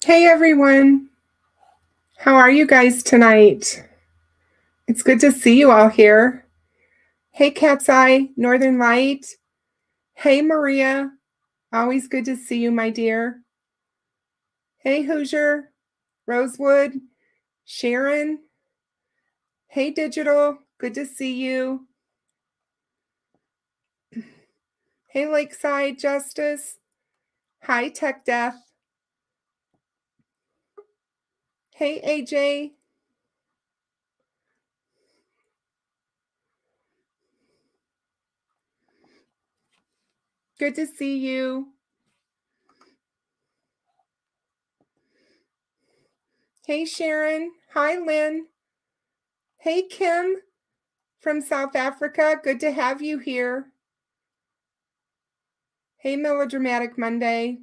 Hey everyone, how are you guys tonight? It's good to see you all here. Hey Cat's Eye, Northern Light. Hey Maria, always good to see you, my dear. Hey Hoosier, Rosewood, Sharon. Hey Digital, good to see you. Hey Lakeside Justice. Hi Tech Death. Hey AJ. Good to see you. Hey Sharon. Hi Lynn. Hey Kim from South Africa. Good to have you here. Hey Melodramatic Monday.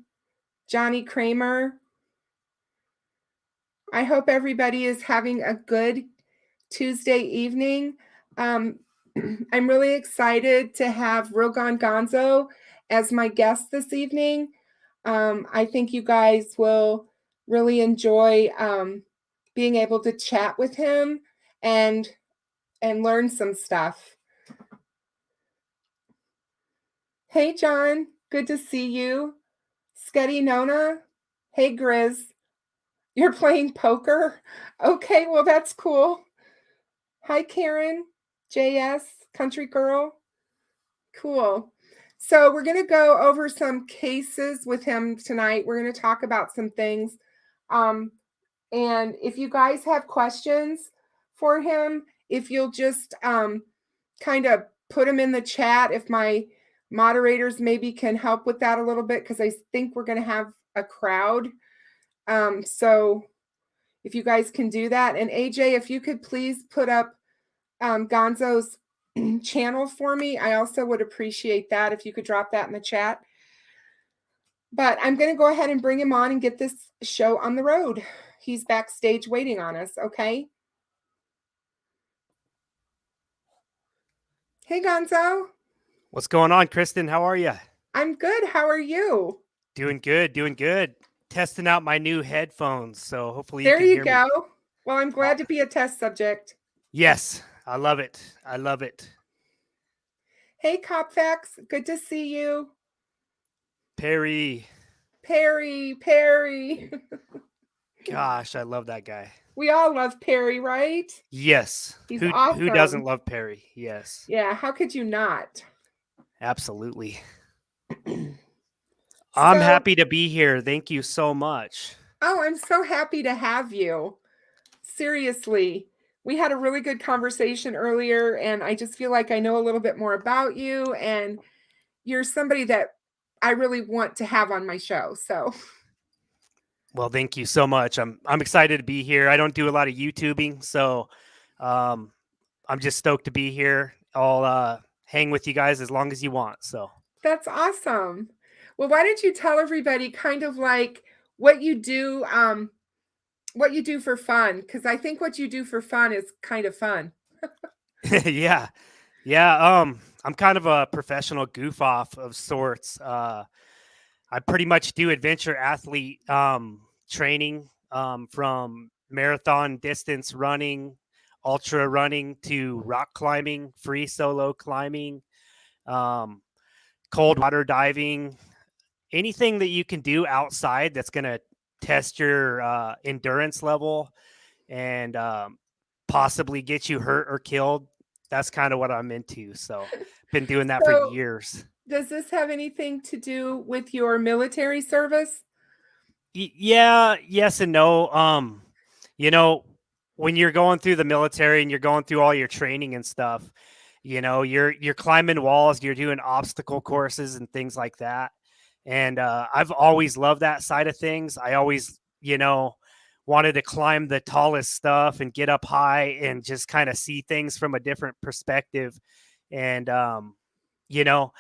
Johnny Kramer. I hope everybody is having a good Tuesday evening. I'm really excited to have Real Gone Gonzo as my guest this evening. I think you guys will really enjoy being able to chat with him and learn some stuff. Hey, John. Good to see you. Sketty Nona. Hey, Grizz. You're playing poker? Okay, well, that's cool. Hi, Karen. JS, Country Girl. Cool. So we're going to go over some cases with him tonight. We're going to talk about some things. And if you guys have questions for him, if you'll just kind of put them in the chat, if my moderators maybe can help with that a little bit, because I think we're going to have a crowd. So if you guys can do that. And AJ, if you could please put up Gonzo's channel for me, I also would appreciate that if you could drop that in the chat. But I'm going to go ahead and bring him on and get this show on the road. He's backstage waiting on us, okay? Hey, Gonzo. What's going on, Kristen? How are you? I'm good. How are you? Doing good, doing good. Testing out my new headphones, so hopefully there you can hear go. me. Well, I'm glad to be a test subject. Yes, I love it. I love it. Hey, Copfax. Good to see you. Perry. Gosh, I love that guy. We all love Perry, right? Yes. He's awesome. Who doesn't love Perry? Yes. Yeah, how could you not? Absolutely. I'm happy to be here. Thank you so much. Oh, I'm so happy to have you. Seriously. We had a really good conversation earlier, and I just feel like I know a little bit more about you, and you're somebody that I really want to have on my show. So, well, thank you so much. I'm excited to be here. I don't do a lot of YouTubing, so I'm just stoked to be here. I'll hang with you guys as long as you want. So that's awesome. Well, why don't you tell everybody kind of like what you do, what you do for fun? Because I think what you do for fun is kind of fun. Yeah. Yeah. I'm kind of a professional goof off of sorts. I pretty much do adventure athlete training, from marathon distance running, ultra running to rock climbing, free solo climbing, um, cold water diving, anything that you can do outside that's going to test your endurance level and possibly get you hurt or killed. That's kind of what I'm into. So, been doing that for So, years. does this have anything to do with your military service? Yeah, yes and no. You know, when you're going through the military and you're going through all your training and stuff, you're climbing walls, you're doing obstacle courses and things like that. And I've always loved that side of things. I always, wanted to climb the tallest stuff and get up high and just kind of see things from a different perspective. And you know,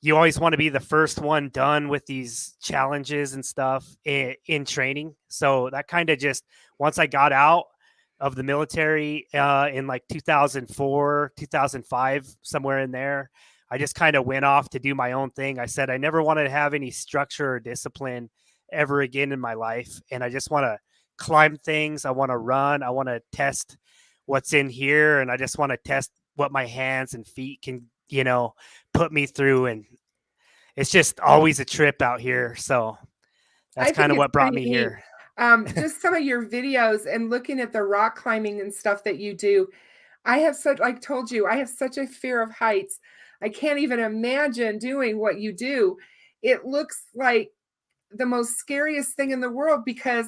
you always want to be the first one done with these challenges and stuff in training. So that kind of just, once I got out of the military in like 2004, 2005, somewhere in there, I just kind of went off to do my own thing. I said I never wanted to have any structure or discipline ever again in my life. And I just want to climb things. I want to run. I want to test what's in here. And I just want to test what my hands and feet can, put me through. And it's just always a trip out here. So that's I kind think of it's what brought pretty me neat. here. Just some of your videos and looking at the rock climbing and stuff that you do. I have such, like told you, I have such a fear of heights. I can't even imagine doing what you do. It looks like the most scariest thing in the world because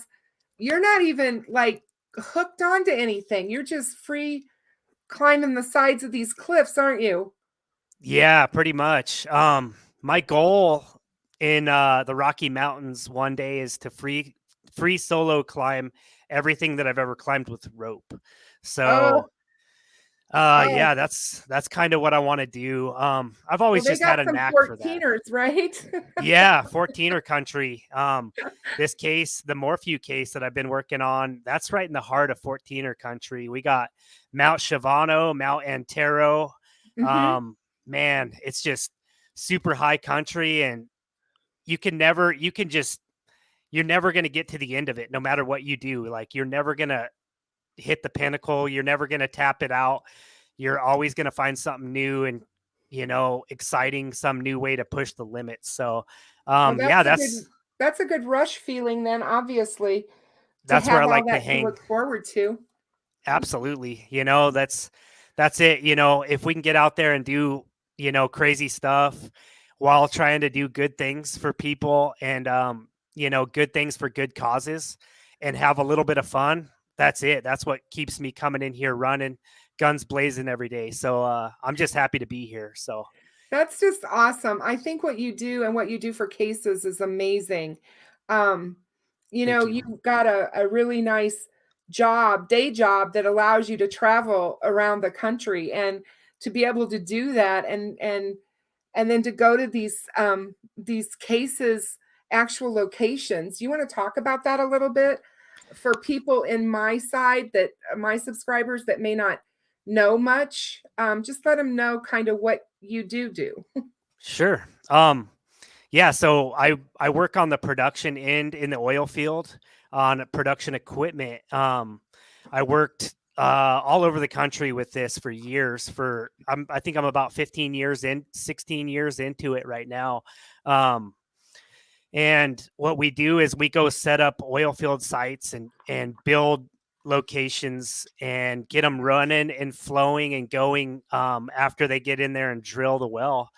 you're not even like hooked onto anything. You're just free climbing the sides of these cliffs, aren't you? Yeah, pretty much. My goal in the Rocky Mountains one day is to free solo climb everything that I've ever climbed with rope. Oh, So oh. yeah, that's kind of what I want to do. I've Well, always they just got had a some knack for that. 14ers, right? Yeah, 14er country. This case, the Morphew case that I've been working on, that's right in the heart of 14er country. We got Mount Shavano, Mount Antero. Hmm. Um, Man, it's just super high country, and you're never going to get to the end of it no matter what you do. Like, you're never going to hit the pinnacle, you're never going to tap it out. You're always going to find something new and exciting, some new way to push the limits. So Well, yeah, that's a good rush feeling then, obviously, to that's where I have all like to that to hang. look forward to. Absolutely. That's it. If we can get out there and do, crazy stuff while trying to do good things for people and, good things for good causes and have a little bit of fun. That's it. That's what keeps me coming in here running, guns blazing every day. So I'm just happy to be here. So That's just awesome. I think what you do and what you do for cases is amazing. Um, thank you. you've got a really nice day job that allows you to travel around the country and to be able to do that and then to go to these cases, actual locations. You want to talk about that a little bit for people in my side that my subscribers that may not know much? Just let them know kind of what you do. Sure. Yeah, so I work on the production end in the oil field on production equipment. I worked all over the country with this for years. I think I'm about 15 years in, 16 years into it right now. Um, and what we do is we go set up oil field sites and build locations and get them running and flowing and going after they get in there and drill the well.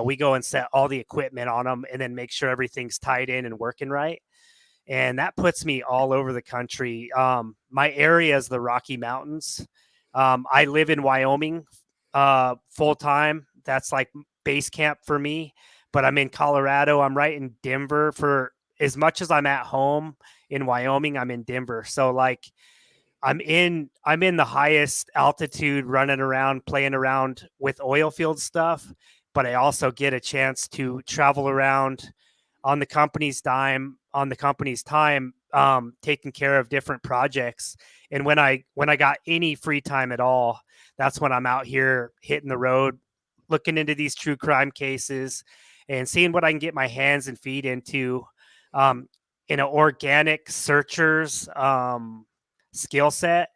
We go and set all the equipment on them and then make sure everything's tied in and working right. And that puts me all over the country. My area is the Rocky Mountains. I live in Wyoming full time. That's like base camp for me. But I'm in Colorado. I'm right in Denver. For as much as I'm at home in Wyoming, I'm in Denver. So like I'm in the highest altitude running around, playing around with oil field stuff, but I also get a chance to travel around on the company's dime, on the company's time, taking care of different projects. And when I got any free time at all, that's when I'm out here hitting the road, looking into these true crime cases and seeing what I can get my hands and feet into, in an organic searcher's skill set.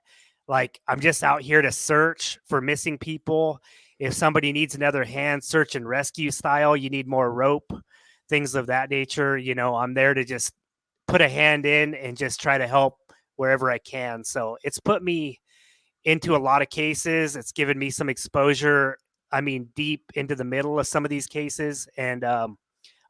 Like, I'm just out here to search for missing people. If somebody needs another hand, search and rescue style, you need more rope, things of that nature. I'm there to just put a hand in and just try to help wherever I can. So it's put me into a lot of cases. It's given me some exposure. I mean, deep into the middle of some of these cases. And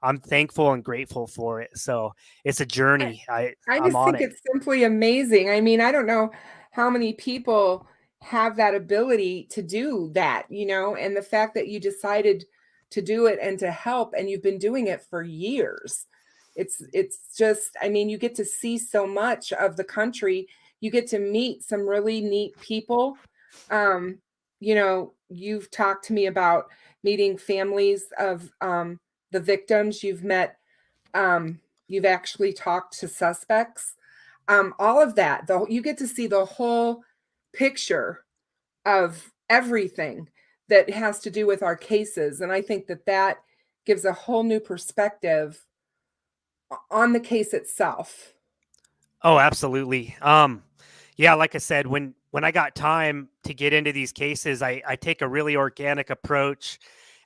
I'm thankful and grateful for it. So it's a journey. I I'm just on think it. it's simply amazing. I mean, I don't know how many people have that ability to do that, and the fact that you decided to do it and to help, and you've been doing it for years. It's just, I mean, you get to see so much of the country. You get to meet some really neat people. You've talked to me about meeting families of the victims. You've actually talked to suspects. All of that, though, you get to see the whole picture of everything that has to do with our cases. And I think that gives a whole new perspective on the case itself. Oh, absolutely. Yeah, like I said, when I got time to get into these cases, I take a really organic approach.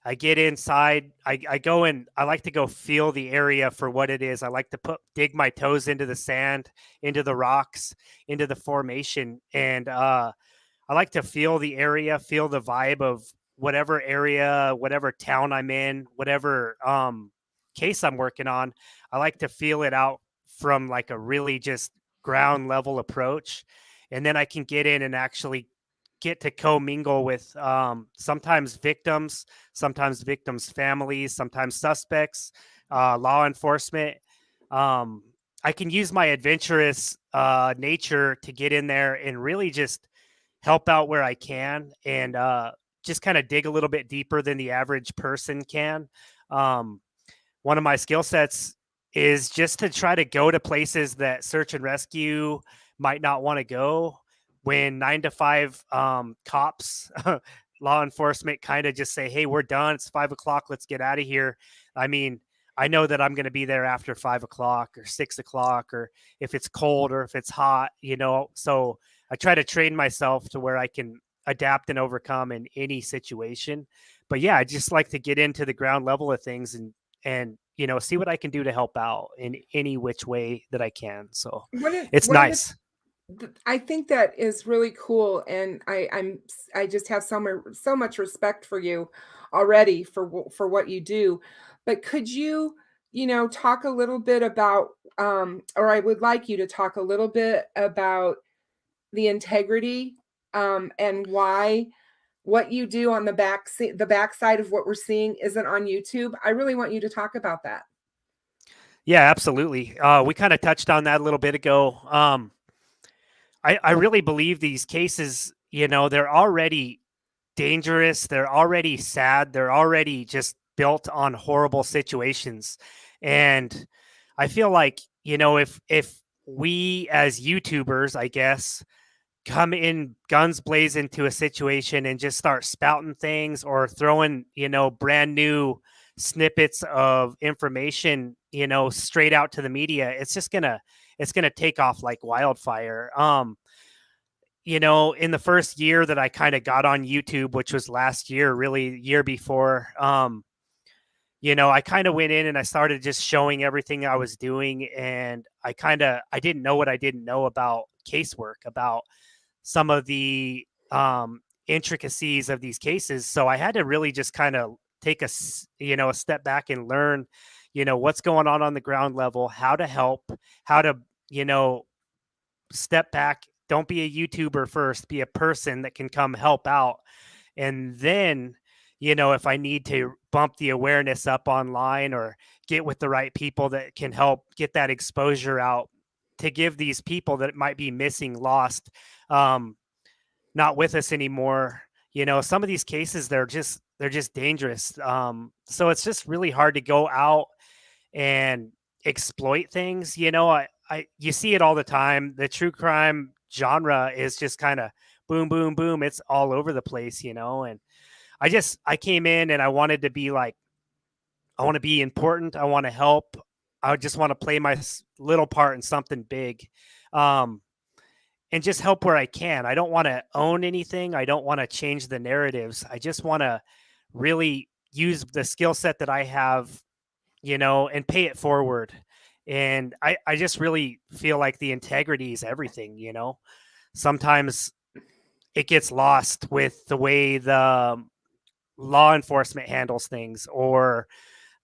I get inside, I go in, I like to go feel the area for what it is. I like to dig my toes into the sand, into the rocks, into the formation. And I like to feel the area, feel the vibe of whatever area, whatever town I'm in, whatever case I'm working on. I like to feel it out from like a really just ground level approach. And then I can get in and actually get to commingle with sometimes victims' families, sometimes suspects, law enforcement. I can use my adventurous nature to get in there and really just help out where I can, and just kind of dig a little bit deeper than the average person can. Um, One of my skill sets is just to try to go to places that search and rescue might not want to go, when 9 to 5 cops, law enforcement kind of just say, hey, we're done. It's 5 o'clock. Let's get out of here. I mean, I know that I'm going to be there after 5 o'clock or 6 o'clock, or if it's cold or if it's hot, so I try to train myself to where I can adapt and overcome in any situation. But yeah, I just like to get into the ground level of things and see what I can do to help out in any which way that I can. So it's What it nice. I think that is really cool, and I just have so much respect for you already for what you do. But could you, talk a little bit about, or I would like you to talk a little bit about the integrity, and why what you do on the backside of what we're seeing isn't on YouTube. I really want you to talk about that. Yeah, absolutely. We kind of touched on that a little bit ago. I really believe these cases, they're already dangerous. They're already sad. They're already just built on horrible situations. And I feel like, if we as YouTubers, I guess, come in guns blazing into a situation and just start spouting things or throwing, brand new snippets of information, straight out to the media, it's gonna take off like wildfire. In the first year that I kind of got on YouTube, which was last year, really year before, I kind of went in and I started just showing everything I was doing. And I didn't know what I didn't know about casework, about some of the intricacies of these cases. So I had to really just kind of take a step back and learn, what's going on the ground level, how to help, how to, step back. Don't be a YouTuber first, be a person that can come help out. And then, if I need to bump the awareness up online or get with the right people that can help get that exposure out to give these people that might be missing, lost, not with us anymore. Some of these cases, they're just dangerous. So it's just really hard to go out and exploit things. You know, you see it all the time. The true crime genre is just kind of boom, boom, boom. It's all over the place, you know. And I came in and I wanted to be like, I want to be important. I want to help. I just want to play my little part in something big. Um, and just help where I can. I don't want to own anything. I don't want to change the narratives. I just want to really use the skill set that I have, you know, and pay it forward. And I just really feel like the integrity is everything, you know. Sometimes it gets lost with the way the law enforcement handles things or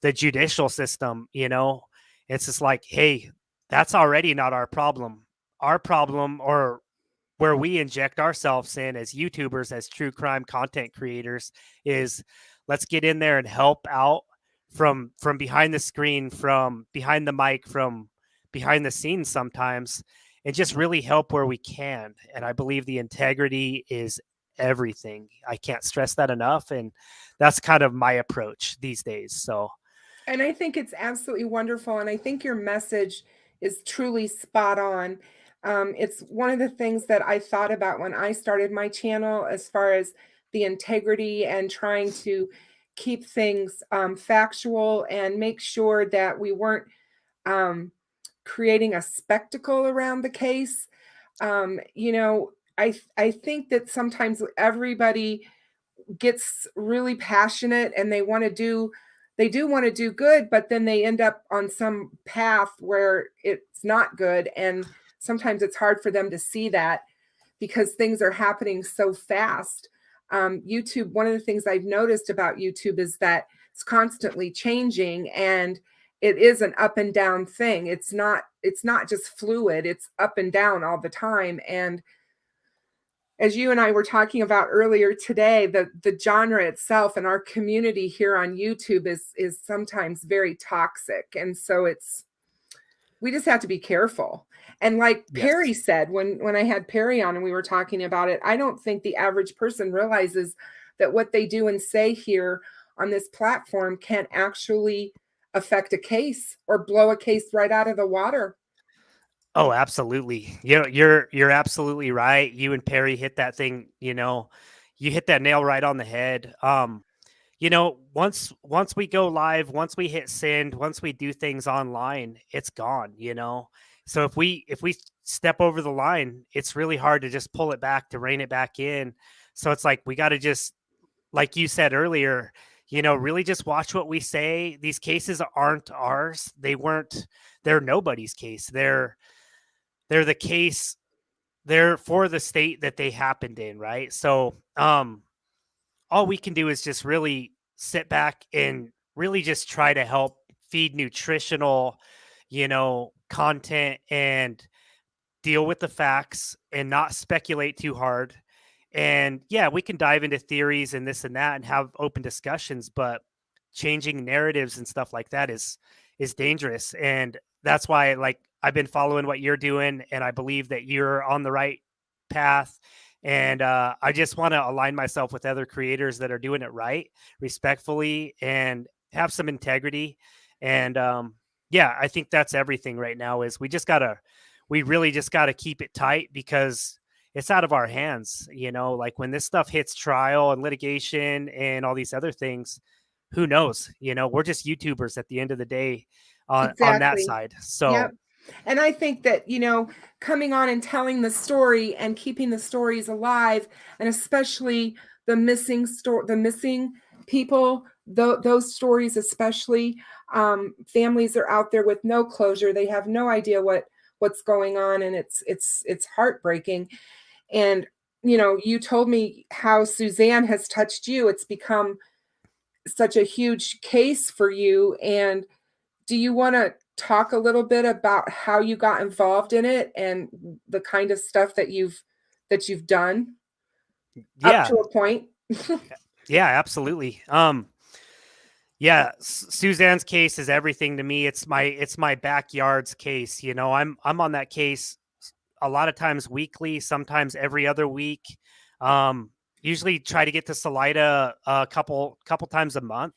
the judicial system, you know. It's just like, hey, that's already not our problem. Our problem, or where we inject ourselves in as YouTubers, as true crime content creators, is let's get in there and help out from behind the screen, from behind the mic, from behind the scenes sometimes, and just really help where we can. And I believe the integrity is everything. I can't stress that enough. And that's kind of my approach these days. So And I think it's absolutely wonderful. And I think your message is truly spot on. It's one of the things that I thought about when I started my channel, as far as the integrity and trying to keep things factual and make sure that we weren't um, creating a spectacle around the case. You know, I think that sometimes everybody gets really passionate and they do want to do good, but then they end up on some path where it's not good. And sometimes it's hard for them to see that because things are happening so fast. YouTube, one of the things I've noticed about YouTube is that it's constantly changing, and it is an up and down thing. It's not just fluid, it's up and down all the time. And as you and I were talking about earlier today, the genre itself and our community here on YouTube is sometimes very toxic. And so we just have to be careful. And like Perry yes. said, when I had Perry on and we were talking about it, I don't think the average person realizes that what they do and say here on this platform can actually affect a case or blow a case right out of the water. Oh, absolutely. You know, you're absolutely right. You and Perry hit that thing, you know, you hit that nail right on the head. You know, once we go live, once we hit send, once we do things online, it's gone, you know. So if we step over the line, it's really hard to just pull it back, to rein it back in. So it's like we got to just, like you said earlier, you know, really just watch what we say. These cases aren't ours. They're nobody's case. They're the case, they're for the state that they happened in, right? So all we can do is just really sit back and really just try to help feed nutritional, you know, content, and deal with the facts and not speculate too hard. And yeah, we can dive into theories and this and that and have open discussions, but changing narratives and stuff like that is dangerous. And that's why, like, I've been following what you're doing, and I believe that you're on the right path. And I just want to align myself with other creators that are doing it right, respectfully, and have some integrity. And yeah, I think that's everything right now. Is we really just gotta keep it tight, because it's out of our hands. You know, like when this stuff hits trial and litigation and all these other things, who knows? You know, we're just YouTubers at the end of the day on that Exactly. side. Yep. So And I think that, coming on and telling the story and keeping the stories alive, and especially the missing people, those stories, especially, families are out there with no closure. They have no idea what's going on, and it's heartbreaking. And, you told me how Suzanne has touched you. It's become such a huge case for you. And do you want to talk a little bit about how you got involved in it and the kind of stuff that you've done up yeah, to a point? yeah, absolutely. Yeah, Suzanne's case is everything to me. It's my backyard's case. You know, I'm on that case a lot of times weekly, sometimes every other week. Um, Usually try to get to Salida a couple times a month.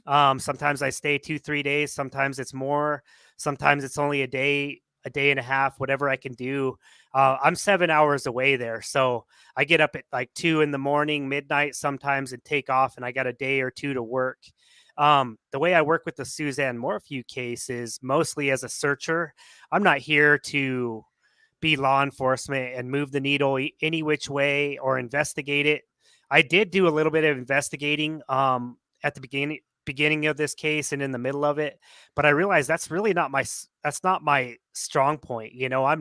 Sometimes I stay 2-3 days, sometimes it's more, sometimes it's only a day and a half, whatever I can do. I'm 7 hours away there, so I get up at like 2 in the morning, midnight sometimes, and take off, and I got a day or two to work. The way I work with the Suzanne Morphew case is mostly as a searcher. I'm not here to be law enforcement and move the needle any which way or investigate it. I did do a little bit of investigating at the beginning of this case and in the middle of it, but I realized that's not my strong point. You know, I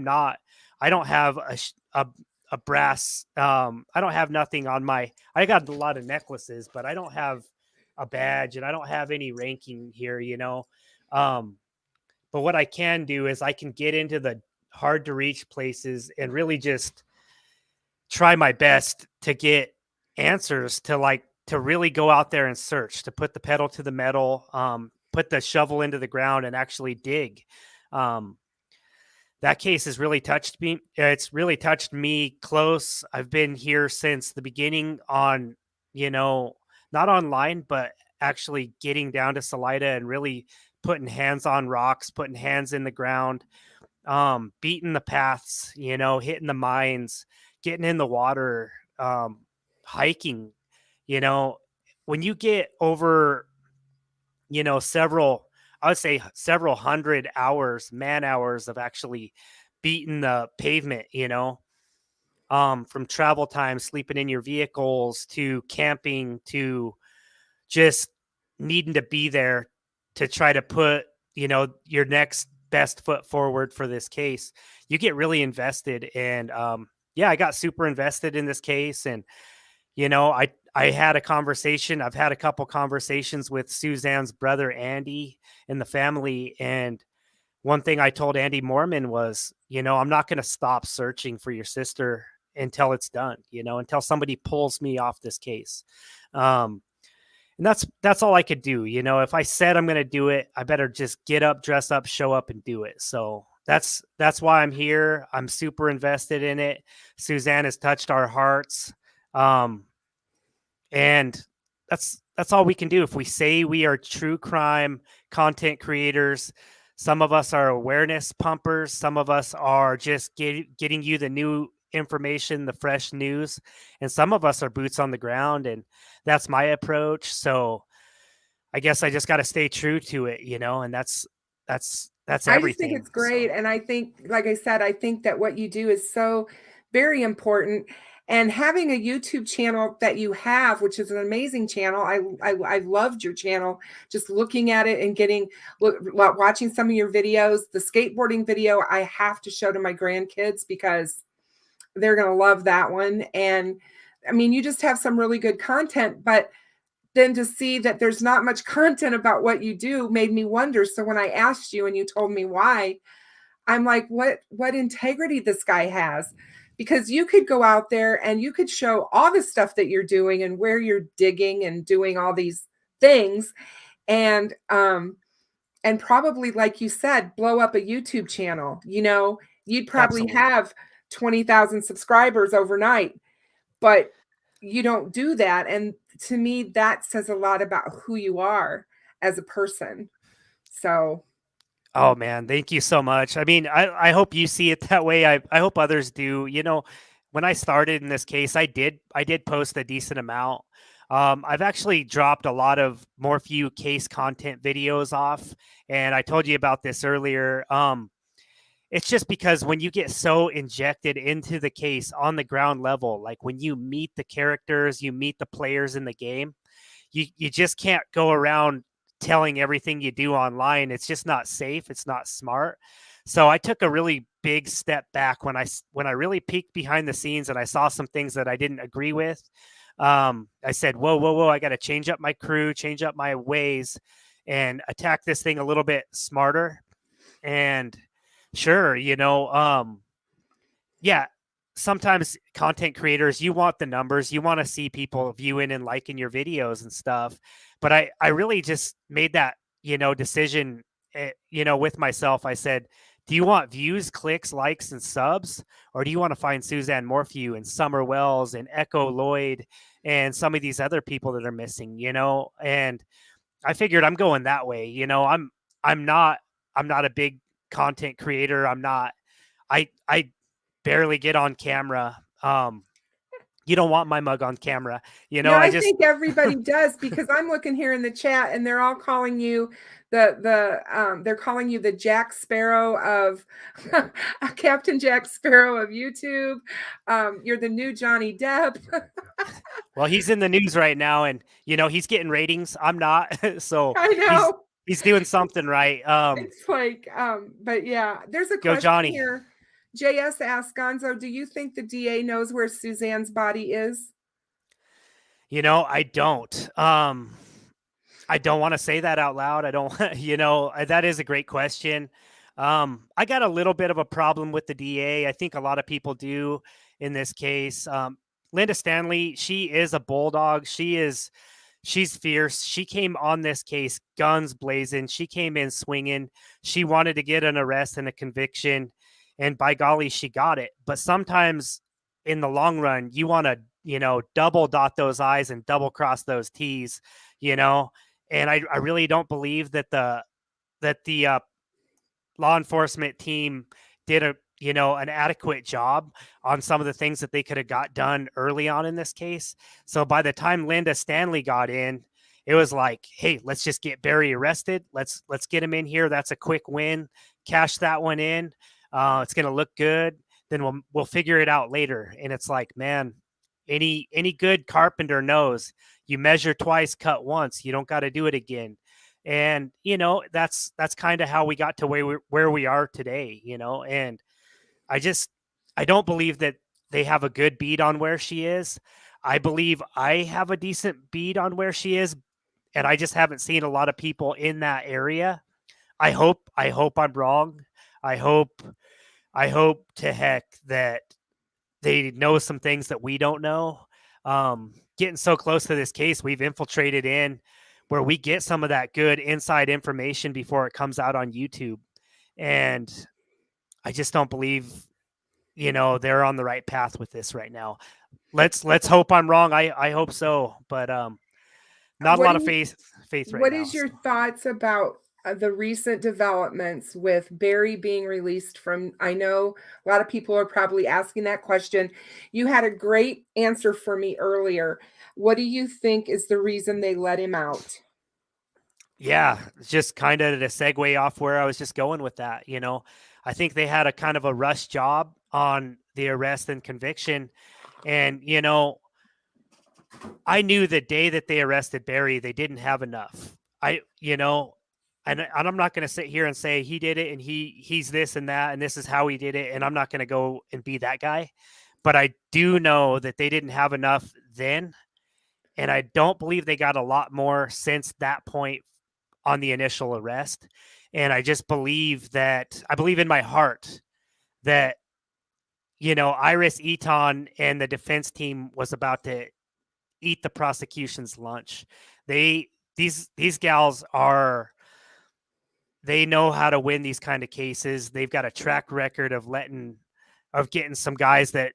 don't have a brass I don't have nothing on my, I got a lot of necklaces, but I don't have a badge and I don't have any ranking here, you know. um but what I can do is I can get into the hard to reach places and really just try my best to get answers, to really go out there and search, to put the pedal to the metal, put the shovel into the ground and actually dig. Um, that case has really touched me. It's really touched me close. I've been here since the beginning on, you know, not online, but actually getting down to Salida and really putting hands on rocks, putting hands in the ground, beating the paths, you know, hitting the mines, getting in the water, hiking, you know, when you get over, you know, I would say several hundred hours, man hours of actually beating the pavement, you know, from travel time, sleeping in your vehicles to camping to just needing to be there to try to put, you know, your next best foot forward for this case. You get really invested. And yeah, I got super invested in this case. And, you know, I had a conversation. I've had a couple conversations with Suzanne's brother, Andy, and the family. And one thing I told Andy Mormon was, you know, I'm not going to stop searching for your sister until it's done, you know, until somebody pulls me off this case. And that's all I could do. You know, if I said I'm going to do it, I better just get up, dress up, show up and do it. So that's why I'm here. I'm super invested in it. Suzanne has touched our hearts. Um, and that's all we can do. If we say we are true crime content creators, some of us are awareness pumpers, some of us are just getting you the new information, the fresh news, and some of us are boots on the ground, and that's my approach. So I guess I just got to stay true to it, you know, and that's I just think everything. it's So great, and I think, like I said, I think that what you do is so very important, and having a YouTube channel that you have, which is an amazing channel. I loved your channel, just looking at it and watching some of your videos. The skateboarding video I have to show to my grandkids because they're going to love that one. And I mean, you just have some really good content, but then to see that there's not much content about what you do made me wonder. So when I asked you and you told me why, I'm like, what integrity this guy has? Because you could go out there and you could show all the stuff that you're doing and where you're digging and doing all these things, and probably, like you said, blow up a YouTube channel. You know, you'd probably absolutely. have 20,000 subscribers overnight, but you don't do that. And to me, that says a lot about who you are as a person. So Oh man, thank you so much. I mean, I hope you see it that way. I hope others do. You know, when I started in this case, I did post a decent amount. I've actually dropped a lot of Morphew case content videos off, and I told you about this earlier. It's just because when you get so injected into the case on the ground level, like when you meet the characters, you meet the players in the game, you just can't go around telling everything you do online. It's just not safe. It's not smart. So I took a really big step back when I really peeked behind the scenes and I saw some things that I didn't agree with. I said, whoa, whoa, whoa! I got to change up my crew, change up my ways, and attack this thing a little bit smarter. And sure, you know, yeah, sometimes content creators, you want the numbers, you want to see people viewing and liking your videos and stuff. But I really just made that, you know, decision, you know, with myself. I said, do you want views, clicks, likes, and subs? Or do you want to find Suzanne Morphew and Summer Wells and Echo Lloyd and some of these other people that are missing, you know? And I figured I'm going that way. I'm not a big content creator. I barely get on camera. You don't want my mug on camera. No, I I just think everybody does, because I'm looking here in the chat and they're all calling you they're calling you the Jack Sparrow of Captain Jack Sparrow of YouTube. You're the new Johnny Depp. well, he's in the news right now, and he's getting ratings. I'm not, so I he's know. he's doing something right. It's like, but yeah, there's a Go question Johnny. here. JS asks, Gonzo, do you think the DA knows where Suzanne's body is? I don't. I don't want to say that out loud. I don't, that is a great question. I got a little bit of a problem with the DA. I think a lot of people do in this case. Linda Stanley, she is a bulldog. She's fierce. She came on this case guns blazing. She came in swinging. She wanted to get an arrest and a conviction, and by golly, she got it. But sometimes in the long run, you want to, double dot those I's and double cross those T's, and I really don't believe that the law enforcement team did an adequate job on some of the things that they could have got done early on in this case. So by the time Linda Stanley got in, it was like, hey, let's just get Barry arrested. Let's get him in here. That's a quick win. Cash that one in. It's going to look good. Then we'll figure it out later. And it's like, man, any good carpenter knows you measure twice, cut once. You don't got to do it again. And that's kind of how we got to where we are today. And I don't believe that they have a good beat on where she is. I believe I have a decent beat on where she is, and I just haven't seen a lot of people in that area. I hope I'm wrong. I hope to heck that they know some things that we don't know. Getting so close to this case, we've infiltrated in where we get some of that good inside information before it comes out on YouTube. And I just don't believe, they're on the right path with this right now. Let's hope I'm wrong. I hope so, but not a lot of faith right now. What is your thoughts about the recent developments with Barry being released from? I know a lot of people are probably asking that question. You had a great answer for me earlier. What do you think is the reason they let him out? Yeah, just kind of to segue off where I was just going with that. I think they had a kind of a rush job on the arrest and conviction. And, I knew the day that they arrested Barry, they didn't have enough. And I'm not going to sit here and say he did it and he's this and that, and this is how he did it. And I'm not going to go and be that guy. But I do know that they didn't have enough then. And I don't believe they got a lot more since that point on the initial arrest. And I just believe I believe in my heart that, Iris Eaton and the defense team was about to eat the prosecution's lunch. These gals they know how to win these kind of cases. They've got a track record of getting some guys that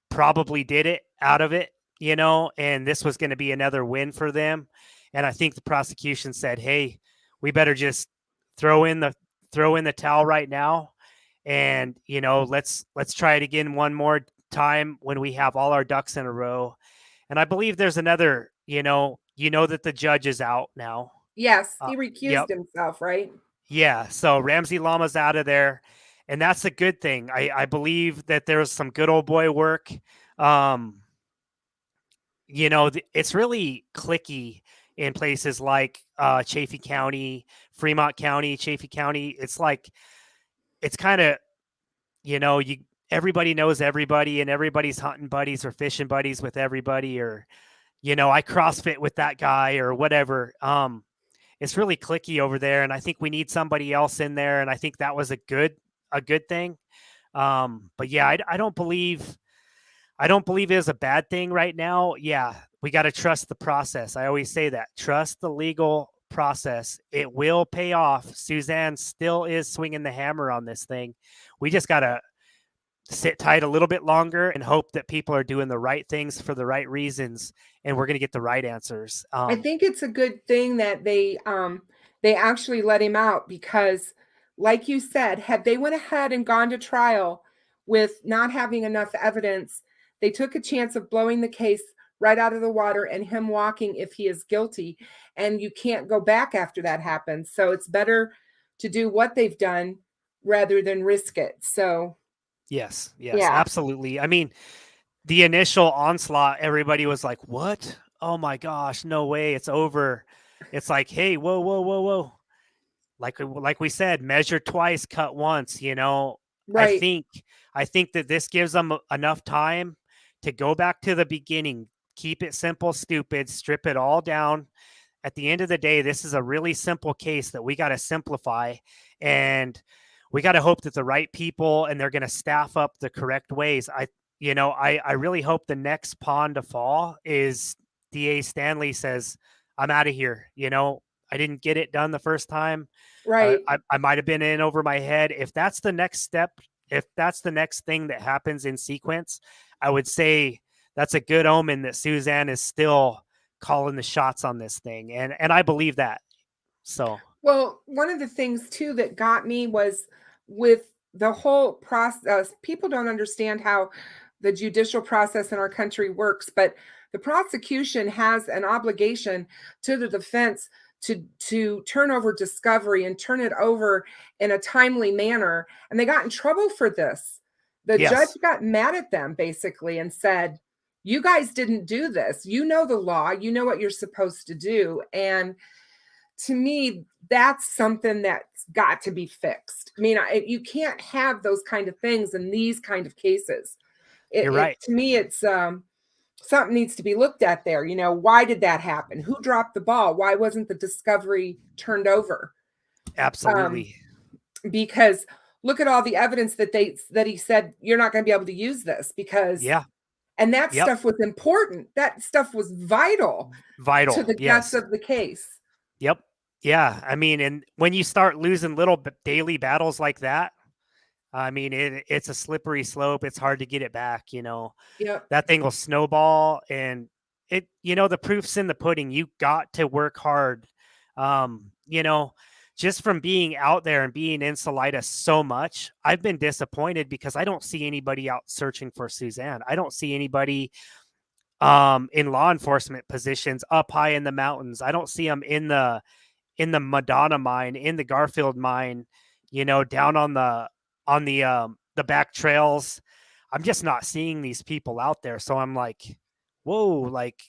probably did it out of it, and this was going to be another win for them. And I think the prosecution said, hey, we better just throw in the towel right now. And, let's try it again one more time when we have all our ducks in a row. And I believe there's another, that the judge is out now. Yes, he recused himself, right? Yeah. So Ramsey Lama's out of there. And that's a good thing. I believe that there's some good old boy work. It's really cliquey in places like Chaffee County, Fremont County, Chaffee County. It's like, it's kind of, everybody knows everybody, and everybody's hunting buddies or fishing buddies with everybody, or, I CrossFit with that guy or whatever. It's really cliquey over there. And I think we need somebody else in there. And I think that was a good thing. But yeah, I don't believe it is a bad thing right now. Yeah, we got to trust the process. I always say that. Trust the legal process. It will pay off. Suzanne still is swinging the hammer on this thing. We just got to sit tight a little bit longer and hope that people are doing the right things for the right reasons, and we're going to get the right answers. I think it's a good thing that they actually let him out, because like you said, had they went ahead and gone to trial with not having enough evidence, they took a chance of blowing the case right out of the water and him walking if he is guilty, and you can't go back after that happens. So it's better to do what they've done rather than risk it. So Yes, yes, yeah, absolutely. I mean, the initial onslaught, everybody was like, "What? Oh my gosh, no way, it's over." It's like, "Hey, whoa, whoa, whoa, whoa." Like we said, measure twice, cut once, you know. I right, think I think that this gives them enough time to go back to the beginning, keep it simple, stupid, strip it all down. At the end of the day, this is a really simple case that we got to simplify, and we got to hope that the right people and they're going to staff up the correct ways. I really hope the next pawn to fall is DA Stanley says, "I'm out of here." I didn't get it done the first time. right. I might have been in over my head. If that's the next step, if that's the next thing that happens in sequence, I would say that's a good omen that Suzanne is still calling the shots on this thing, and I believe that. So Well, one of the things too that got me was with the whole process. People don't understand how the judicial process in our country works, but the prosecution has an obligation to the defense to turn over discovery and turn it over in a timely manner. And they got in trouble for this. The judge yes, got mad at them basically and said, "You guys didn't do this. You know the law. You know what you're supposed to do." And to me, that's something that's got to be fixed. I mean, you can't have those kind of things in these kind of cases. you're It right. to me, it's something needs to be looked at there. Why did that happen? Who dropped the ball? Why wasn't the discovery turned over? Um, Absolutely. because look at all the evidence that he said you're not going to be able to use this because, Yeah. and that Yep. stuff was important. That stuff was vital to Vital. the guts Yes. of the case. Yep. Yeah. I mean, and when you start losing little daily battles like that, I mean, it's a slippery slope. It's hard to get it back. Yep. That thing will snowball, and the proof's in the pudding. You got to work hard. Um, you know, just from being out there and being in Salida so much, I've been disappointed because I don't see anybody out searching for Suzanne. I don't see anybody in law enforcement positions up high in the mountains. I don't see them in the Madonna mine, in the Garfield mine, down on the back trails. I'm just not seeing these people out there. So I'm like, whoa, like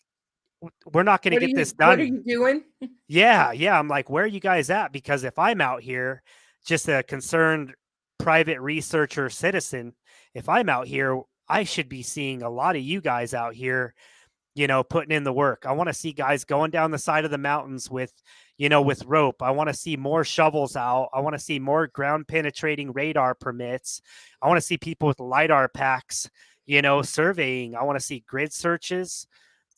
we're not going to get this What are done. you doing? Yeah, yeah. I'm like, where are you guys at? Because if I'm out here, just a concerned private researcher citizen, if I'm out here, I should be seeing a lot of you guys out here, putting in the work. I want to see guys going down the side of the mountains with rope. I want to see more shovels out. I want to see more ground penetrating radar permits. I want to see people with LiDAR packs, surveying. I want to see grid searches,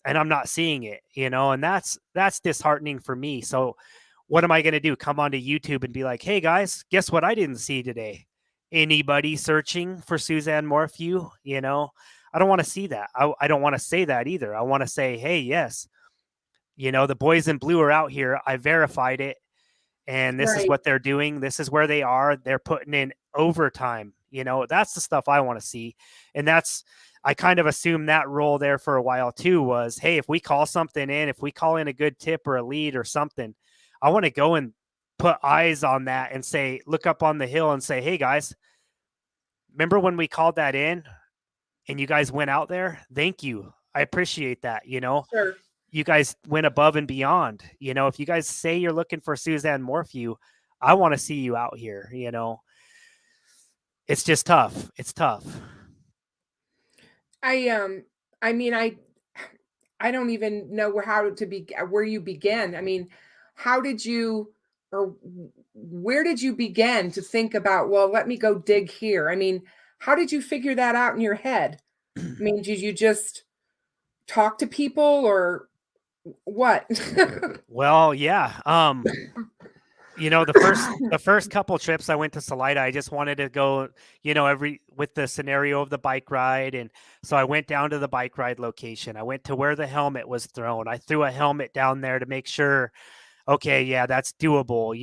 and I'm not seeing it, and that's disheartening for me. So what am I going to do? Come onto YouTube and be like, hey guys, guess what I didn't see today? Anybody searching for Suzanne Morphew? I don't want to see that. I don't want to say that either. I want to say, hey, yes, the boys in blue are out here. I verified it. And this is Right. what they're doing. This is where they are. They're putting in overtime. That's the stuff I want to see. And I kind of assumed that role there for a while too was, hey, if we call something in, if we call in a good tip or a lead or something, I want to go and put eyes on that and say, look up on the hill and say, hey guys, remember when we called that in and you guys went out there? Thank you. I appreciate that. Sure. You guys went above and beyond. If you guys say you're looking for Suzanne Morphew, I want to see you out here. It's just tough. It's tough. I I mean I don't even know how to be where you begin. I mean, how did you or where did you begin to think about, well, let me go dig here? I mean, how did you figure that out in your head? I mean, did you just talk to people or what? Well, yeah. the first couple trips I went to Salida, I just wanted to go, every with the scenario of the bike ride. And so I went down to the bike ride location. I went to where the helmet was thrown. I threw a helmet down there to make sure, okay, yeah, that's doable.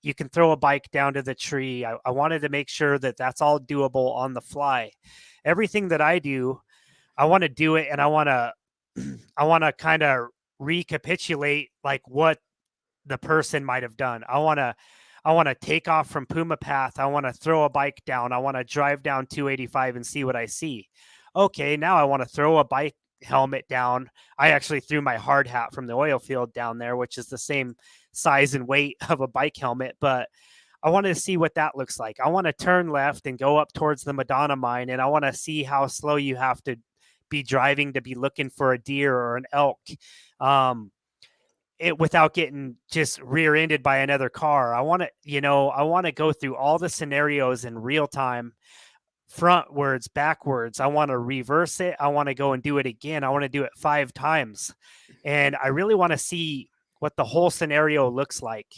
You can throw a bike down to the tree. I wanted to make sure that that's all doable on the fly. Everything that I do, I want to do it, and I want to I want to kind of recapitulate like what the person might have done. I want to take off from Puma Path. I want to throw a bike down. I want to drive down 285 and see what I see. Okay, now I want to throw a bike helmet down. I actually threw my hard hat from the oil field down there, which is the same size and weight of a bike helmet, but I wanted to see what that looks like. I want to turn left and go up towards the Madonna mine, and I want to see how slow you have to be driving to be looking for a deer or an elk. Um, without getting just rear-ended by another car. I want to go through all the scenarios in real time, frontwards, backwards. I want to reverse it. I want to go and do it again. I want to do it 5 times. And I really want to see what the whole scenario looks like.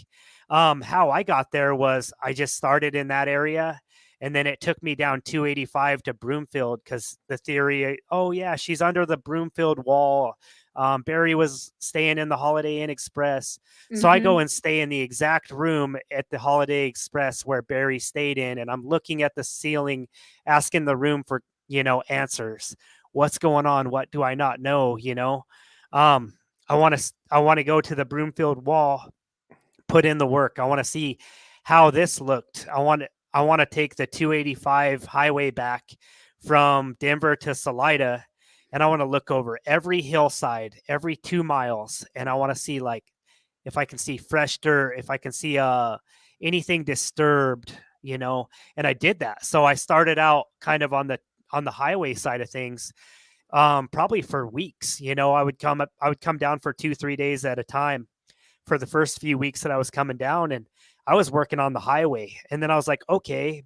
How I got there was I just started in that area, and then it took me down 285 to Broomfield, because the theory, oh yeah, she's under the Broomfield wall. Barry was staying in the Holiday Inn Express. So I go Mhm. and stay in the exact room at the Holiday Express where Barry stayed in. And I'm looking at the ceiling, asking the room for, answers. What's going on? What do I not know? Um, I want to go to the Broomfield wall, put in the work. I want to see how this looked. I want to take the 285 highway back from Denver to Salida, and I want to look over every hillside, every 2 miles, and I want to see like if I can see fresh dirt, if I can see anything disturbed, And I did that. So I started out kind of on the highway side of things, probably for weeks. I would come down for 2-3 days at a time for the first few weeks that I was coming down, and I was working on the highway. And then I was like, okay,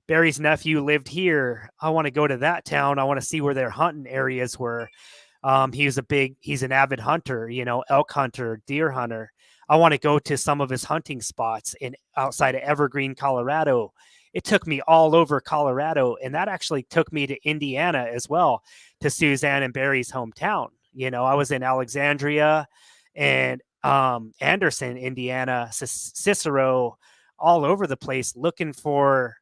Barry's nephew lived here. I want to go to that town. I want to see where their hunting areas were. He's an avid hunter, elk hunter, deer hunter. I want to go to some of his hunting spots outside of Evergreen, Colorado. It took me all over Colorado, and that actually took me to Indiana as well, to Suzanne and Barry's hometown. I was in Alexandria and Anderson, Indiana, Cicero, all over the place looking for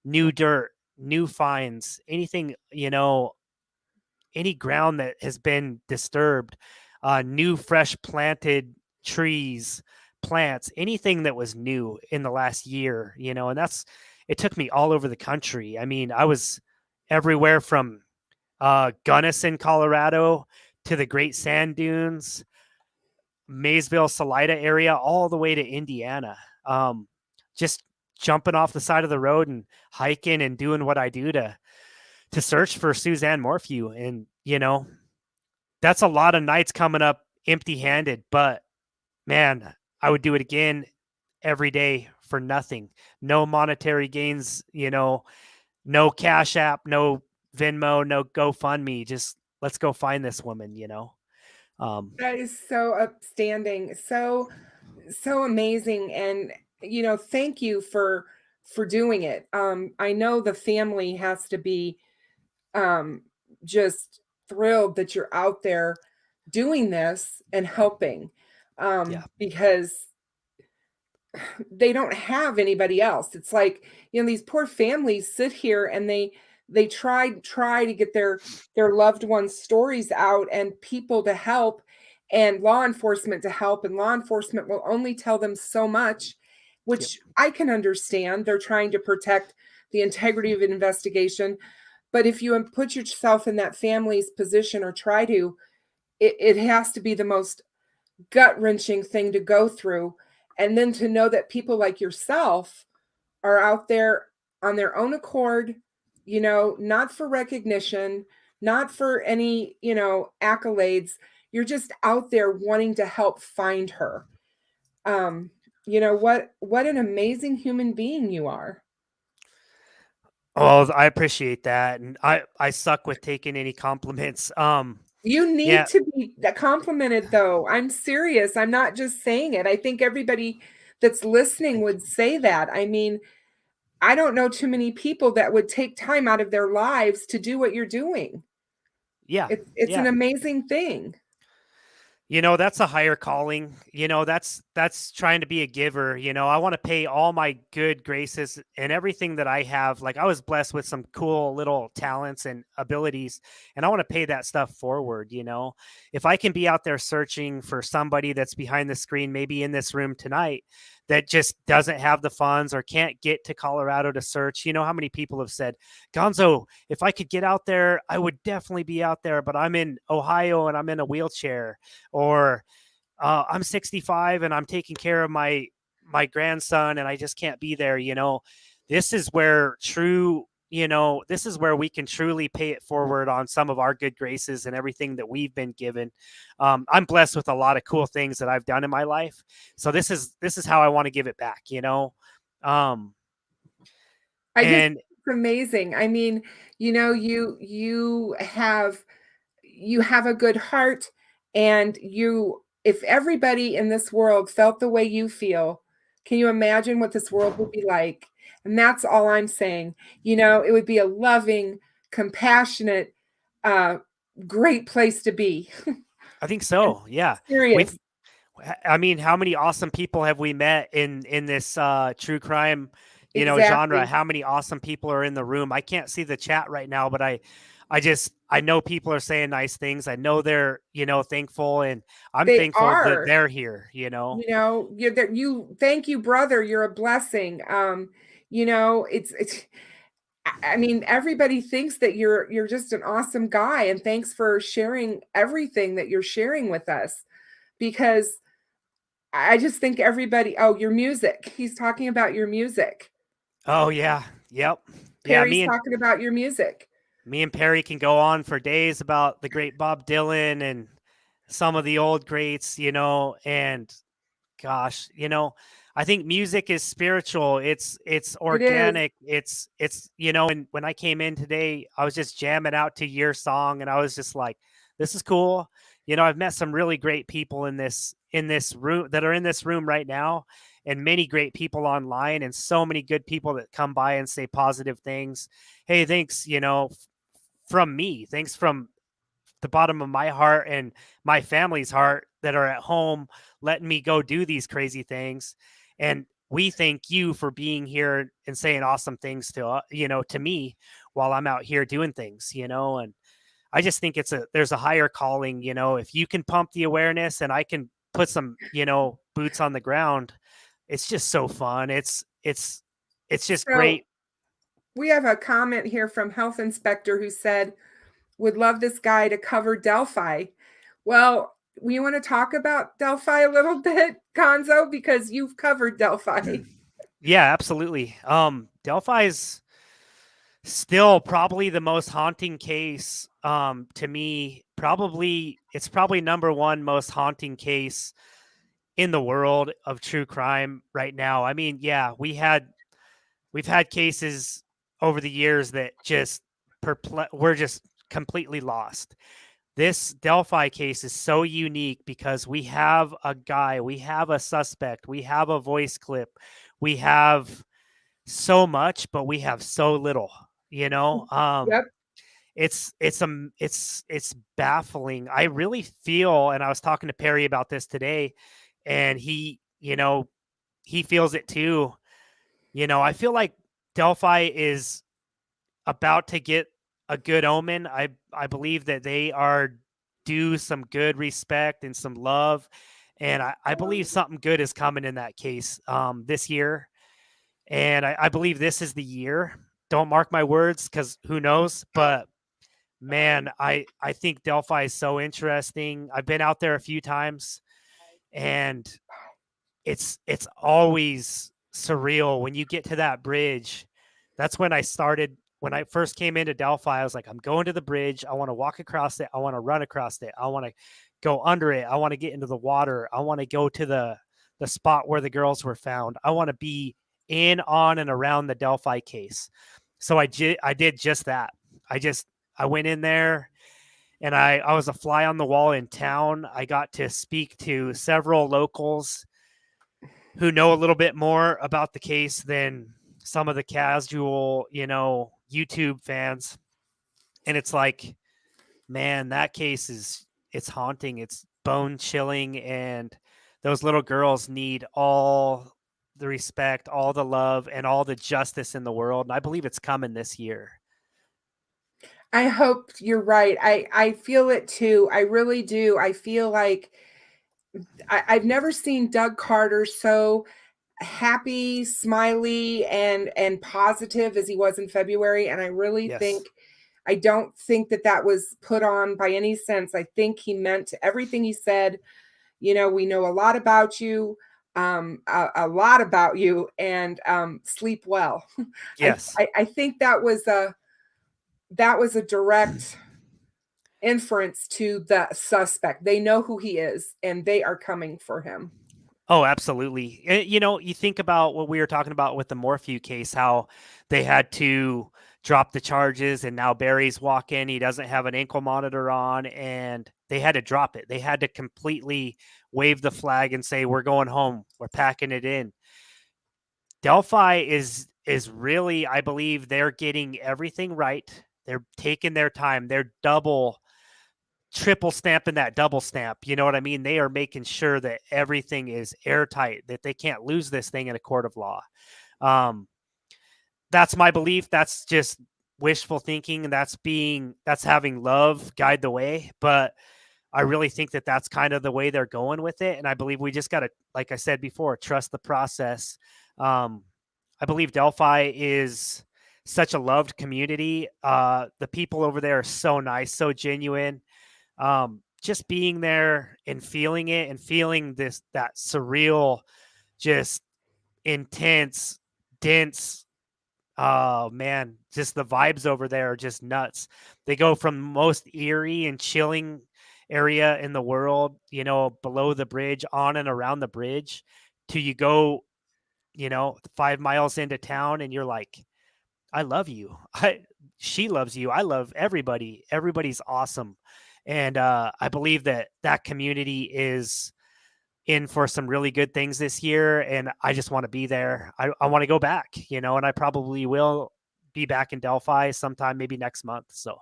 new dirt, new finds, anything, any ground that has been disturbed, new fresh planted trees, plants, anything that was new in the last year, and it took me all over the country. I mean, I was everywhere from Gunnison, Colorado to the Great Sand Dunes, Maysville, Salida area, all the way to Indiana. Just jumping off the side of the road and hiking and doing what I do to search for Suzanne Morphew. And, that's a lot of nights coming up empty handed, but man, I would do it again every day for nothing. No monetary gains, no Cash App, no Venmo, no GoFundMe. Just let's go find this woman. Um, That is so upstanding, so amazing, and thank you for doing it. I know the family has to be um, just thrilled that you're out there doing this and helping, yeah. because they don't have anybody else. It's like, these poor families sit here and they try to get their loved ones' stories out and people to help and law enforcement to help, and law enforcement will only tell them so much, Yep. which I can understand. They're trying to protect the integrity of an investigation. But if you put yourself in that family's position or try to, it has to be the most gut-wrenching thing to go through. And then to know that people like yourself are out there on their own accord, not for recognition, not for any, accolades. You're just out there wanting to help find her. What an amazing human being you are. Oh, I appreciate that. And I suck with taking any compliments. You Yeah, need to be complimented, though. I'm serious. I'm not just saying it. I think everybody that's listening would say that. I mean, I don't know too many people that would take time out of their lives to do what you're doing. Yeah. It's an Yeah. amazing thing. That's a higher calling. That's trying to be a giver. I want to pay all my good graces and everything that I have. Like, I was blessed with some cool little talents and abilities, and I want to pay that stuff forward. If I can be out there searching for somebody that's behind the screen, maybe in this room tonight, that just doesn't have the funds or can't get to Colorado to search. How many people have said, Gonzo, if I could get out there, I would definitely be out there, but I'm in Ohio and I'm in a wheelchair, or I'm 65 and I'm taking care of my grandson and I just can't be there. This is where this is where we can truly pay it forward on some of our good graces and everything that we've been given. I'm blessed with a lot of cool things that I've done in my life. So this is how I want to give it back, I just and it's amazing. I mean, you have a good heart, and if everybody in this world felt the way you feel, can you imagine what this world would be like? And that's all I'm saying. It would be a loving, compassionate, uh, great place to be. I think so. Yeah. Serious. We've, I mean, how many awesome people have we met in this true crime, genre? Exactly. How many awesome people are in the room? I can't see the chat right now, but I know people are saying nice things. I know they're, thankful, and I'm They thankful that are. they're here, Thank you, brother. You're a blessing. It's I mean, everybody thinks that you're just an awesome guy, and thanks for sharing everything that you're sharing with us, because I just think everybody, oh, your music. He's talking about your music. Oh yeah. Yep. Yeah. Perry's talking about your music. Me and Perry can go on for days about the great Bob Dylan and some of the old greats, and gosh, I think music is spiritual. It's It is. organic. And when I came in today, I was just jamming out to your song, and I was just like, this is cool. I've met some really great people in this room that are in this room right now, and many great people online, and so many good people that come by and say positive things. Hey, thanks, from me. Thanks from the bottom of my heart and my family's heart that are at home letting me go do these crazy things. And we thank you for being here and saying awesome things to me while I'm out here doing things, and I just think there's a higher calling, if you can pump the awareness and I can put some, boots on the ground, it's just so fun. It's just So great. we have a comment here from Health Inspector who said, would love this guy to cover Delphi. Well, we want to talk about Delphi a little bit, Gonzo, because you've covered Delphi. Yeah, absolutely. Delphi's still probably the most haunting case, to me. It's probably number one most haunting case in the world of true crime right now. I mean, yeah, we've had cases over the years that just we're just completely lost. This Delphi case is so unique because we have a guy, we have a suspect, we have a voice clip, we have so much, but we have so little, Yep. it's baffling. I really feel, and I was talking to Perry about this today, and he feels it too. I feel like Delphi is about to get a good omen. I believe that they are due some good respect and some love. And I believe something good is coming in that case this year. And I believe this is the year. Don't mark my words, because who knows? But man, I think Delphi is so interesting. I've been out there a few times, and it's always surreal when you get to that bridge. That's when I first came into Delphi. I was like, I'm going to the bridge. I want to walk across it. I want to run across it. I want to go under it. I want to get into the water. I want to go to the spot where the girls were found. I want to be in, on, and around the Delphi case. So I did just that. I went in there, and I was a fly on the wall in town. I got to speak to several locals, who know a little bit more about the case than some of the casual, YouTube fans. And it's like, man, that case it's haunting, it's bone chilling, and those little girls need all the respect, all the love, and all the justice in the world. And I believe it's coming this year. I hope you're right. I feel it too. I really do. I feel like I've never seen Doug Carter so happy, smiley, and positive as he was in February. And I really Yes. I don't think that was put on by any sense. I think he meant everything he said. We know a lot about you, a lot about you, and sleep well. Yes. I think that was a direct inference to the suspect. They know who he is, and they are coming for him. Oh, absolutely. And, you think about what we were talking about with the Morphew case, how they had to drop the charges, and now Barry's walking. He doesn't have an ankle monitor on, and they had to drop it. They had to completely wave the flag and say, we're going home. We're packing it in. Delphi is really, I believe they're getting everything right. They're taking their time. They're triple stamping that double stamp. You know what I mean? They are making sure that everything is airtight, that they can't lose this thing in a court of law. That's my belief. That's just wishful thinking, and that's having love guide the way. But I really think that that's kind of the way they're going with it. And I believe we just got to, like I said before, trust the process. I believe Delphi is such a loved community. The people over there are so nice, so genuine. Just being there and feeling it and feeling that surreal, just intense, dense. Oh man, just the vibes over there are just nuts. They go from most eerie and chilling area in the world, below the bridge, on and around the bridge, to you go, 5 miles into town, and you're like, I love you. She loves you. I love everybody. Everybody's awesome. And I believe that community is in for some really good things this year. And I just want to be there. I want to go back, and I probably will be back in Delphi sometime, maybe next month. So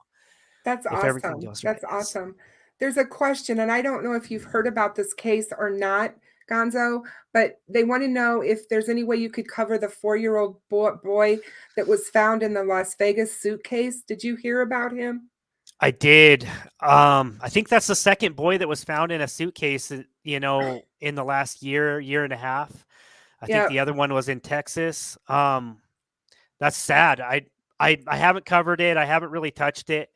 That's if everything awesome. goes right. That's awesome. There's a question, and I don't know if you've heard about this case or not, Gonzo, but they want to know if there's any way you could cover the 4-year-old boy that was found in the Las Vegas suitcase. Did you hear about him? I did. I think that's the second boy that was found in a suitcase, in the last year and a half. I think Yeah, the other one was in Texas. That's sad. I haven't covered it. I haven't really touched it.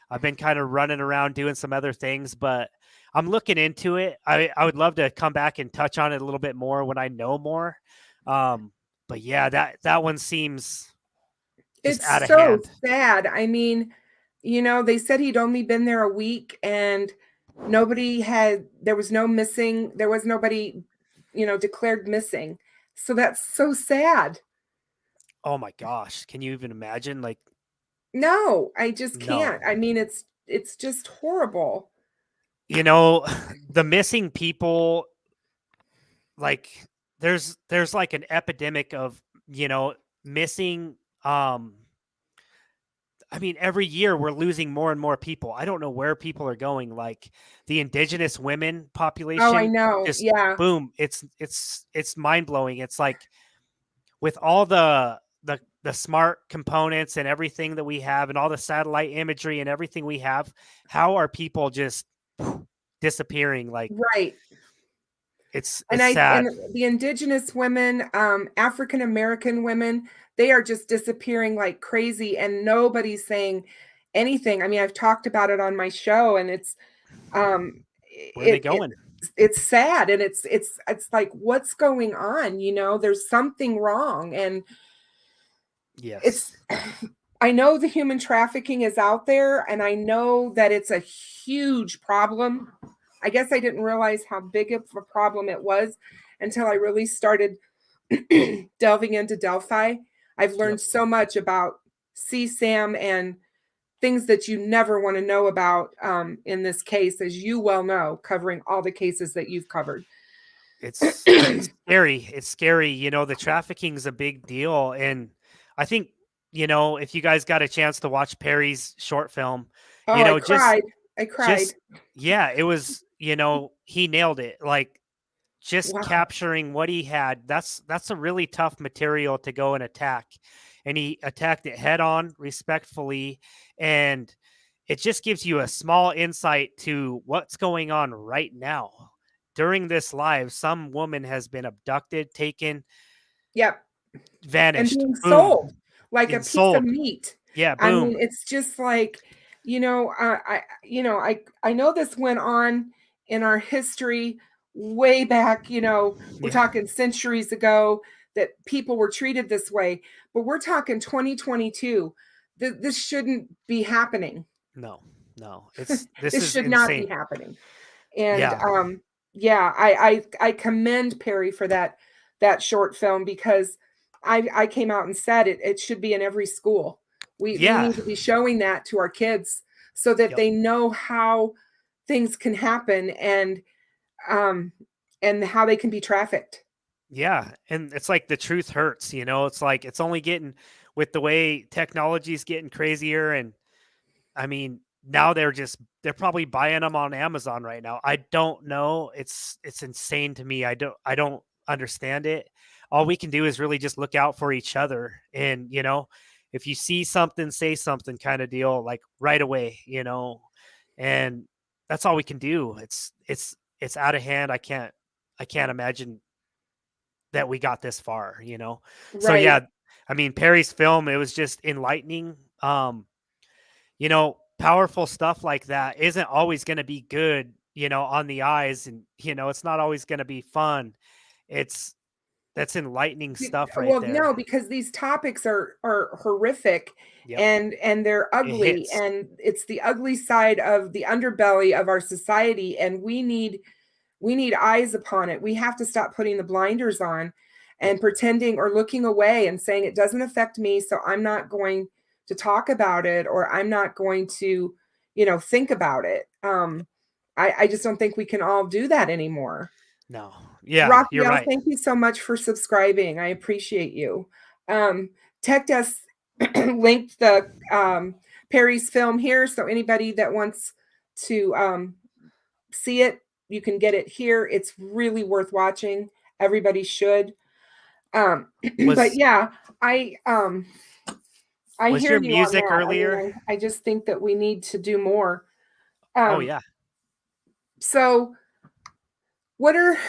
I've been kind of running around doing some other things, but I'm looking into it. I would love to come back and touch on it a little bit more when I know more. But yeah, that one seems just out it's of so hand. sad. I mean, they said he'd only been there a week, and there was no missing, there was nobody, declared missing. So that's so sad. Oh my gosh. Can you even imagine? Like, No, I just can't. no. I mean, it's just horrible. The missing people, like there's like an epidemic of, missing. I mean, every year we're losing more and more people. I don't know where people are going. Like the indigenous women Oh, I population, know. just Yeah. boom. It's mind blowing. It's like with all the smart components and everything that we have, and all the satellite imagery and everything we have, how are people just disappearing? Like Right. it's sad. And the indigenous women, African American women, they are just disappearing like crazy, and nobody's saying anything. I mean, I've talked about it on my show, and Where are they it going? it's sad, and it's like, what's going on? There's something wrong, and it's Yes. I know the human trafficking is out there, and I know that it's a huge problem. I guess I didn't realize how big of a problem it was until I really started delving into Delphi. I've Yep. learned so much about CSAM and things that you never want to know about in this case, as you well know, covering all the cases that you've covered. it's scary. It's scary. You know, the trafficking is a big deal. And I think, you know, if you guys got a chance to watch Perry's short film, Oh, you I know, cried. I cried. just, yeah, it was, you know, he nailed it. Like just Wow. capturing what he had. That's a really tough material to go and attack. And he attacked it head on, respectfully. And it just gives you a small insight to what's going on right now. During this live, some woman has been abducted, taken, Yep. And vanished. being Boom. sold like a And piece of sold. meat. Yeah, I mean, boom. it's just like, I know this went on in our history way back, we're Yeah. talking centuries ago that people were treated this way, but we're talking 2022. This shouldn't be happening. No, no. This This is should not be insane. happening. And Yeah. yeah, I commend Perry for that short film, because I came out and said it should be in every school. We Yeah. need to be showing that to our kids so that Yep. they know how things can happen, um and how they can be trafficked. Yeah, and it's like the truth hurts, you know? It's like it's only getting with the way technology's getting crazier. And I mean, now they're probably buying them on Amazon right now. I don't know. It's insane to me. I don't understand it. All we can do is really just look out for each other. And, you know, if you see something, say something kind of deal, like right away, you know. And that's all we can do. It's out of hand. I can't imagine that we got this far, you know? So Right. yeah, I mean, Perry's film, it was just enlightening. You know, powerful stuff like that isn't always going to be good, you know, on the eyes. And, you know, it's not always going to be fun. It's That's enlightening stuff right Well, there. no, because these topics are horrific, Yep. and they're It ugly, hits. and it's the ugly side of the underbelly of our society, and we need eyes upon it. We have to stop putting the blinders on Yep. and pretending or looking away and saying it doesn't affect me, so I'm not going to talk about it, or I'm not going to, think about it. I just don't think we can all do that anymore. No. Yeah, you're Raphael, right. thank you so much for subscribing. I appreciate you. Tech Desk linked the Perry's film here, so anybody that wants to see it, you can get it here. It's really worth watching. Everybody should. But Was yeah, I was hear your you on music that. I mean, earlier? I just think that we need to do more. Oh Um, yeah. so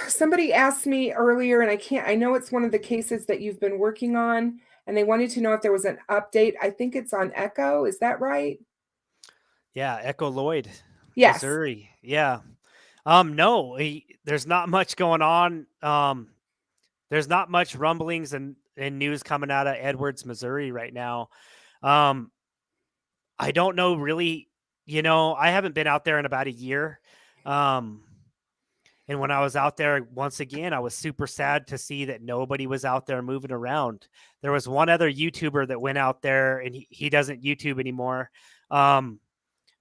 somebody asked me earlier, and I know it's one of the cases that you've been working on, and they wanted to know if there was an update. I think it's on Echo. Is that right? Yeah, Echo Lloyd, Yes. Missouri. Yeah. No, there's not much going on. There's not much rumblings and news coming out of Edwards, Missouri right now. Um, I don't know really, you know, I haven't been out there in about a year. Um, and when I was out there once again, I was super sad to see that nobody was out there moving around. There was one other YouTuber that went out there, and he doesn't YouTube anymore. Um,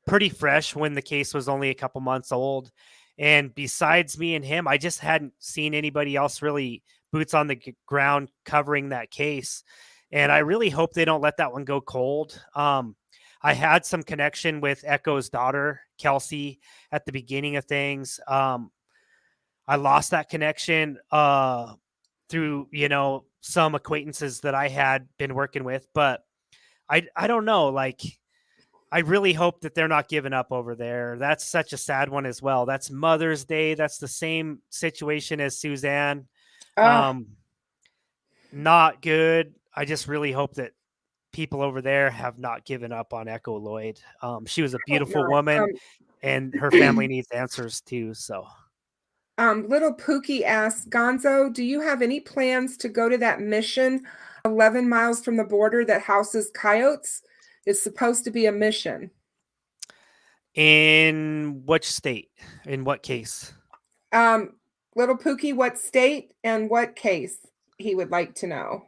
Pretty fresh when the case was only a couple months old. And besides me and him, I just hadn't seen anybody else really boots on the ground covering that case. And I really hope they don't let that one go cold. I had some connection with Echo's daughter, Kelsey, at the beginning of things. I lost that connection through, you know, some acquaintances that I had been working with, but I don't know, like I really hope that they're not giving up over there. That's such a sad one as well. That's Mother's Day. That's the same situation as Suzanne. Ah, Um, Not good. I just really hope that people over there have not given up on Echo Lloyd. She was a I hope beautiful not. woman, and her family needs answers too. So, Little Pookie asks, Gonzo, do you have any plans to go to that mission 11 miles from the border that houses coyotes? It's supposed to be a mission. in which state? In what case? Um, Little Pookie, what state and what case he would like to know?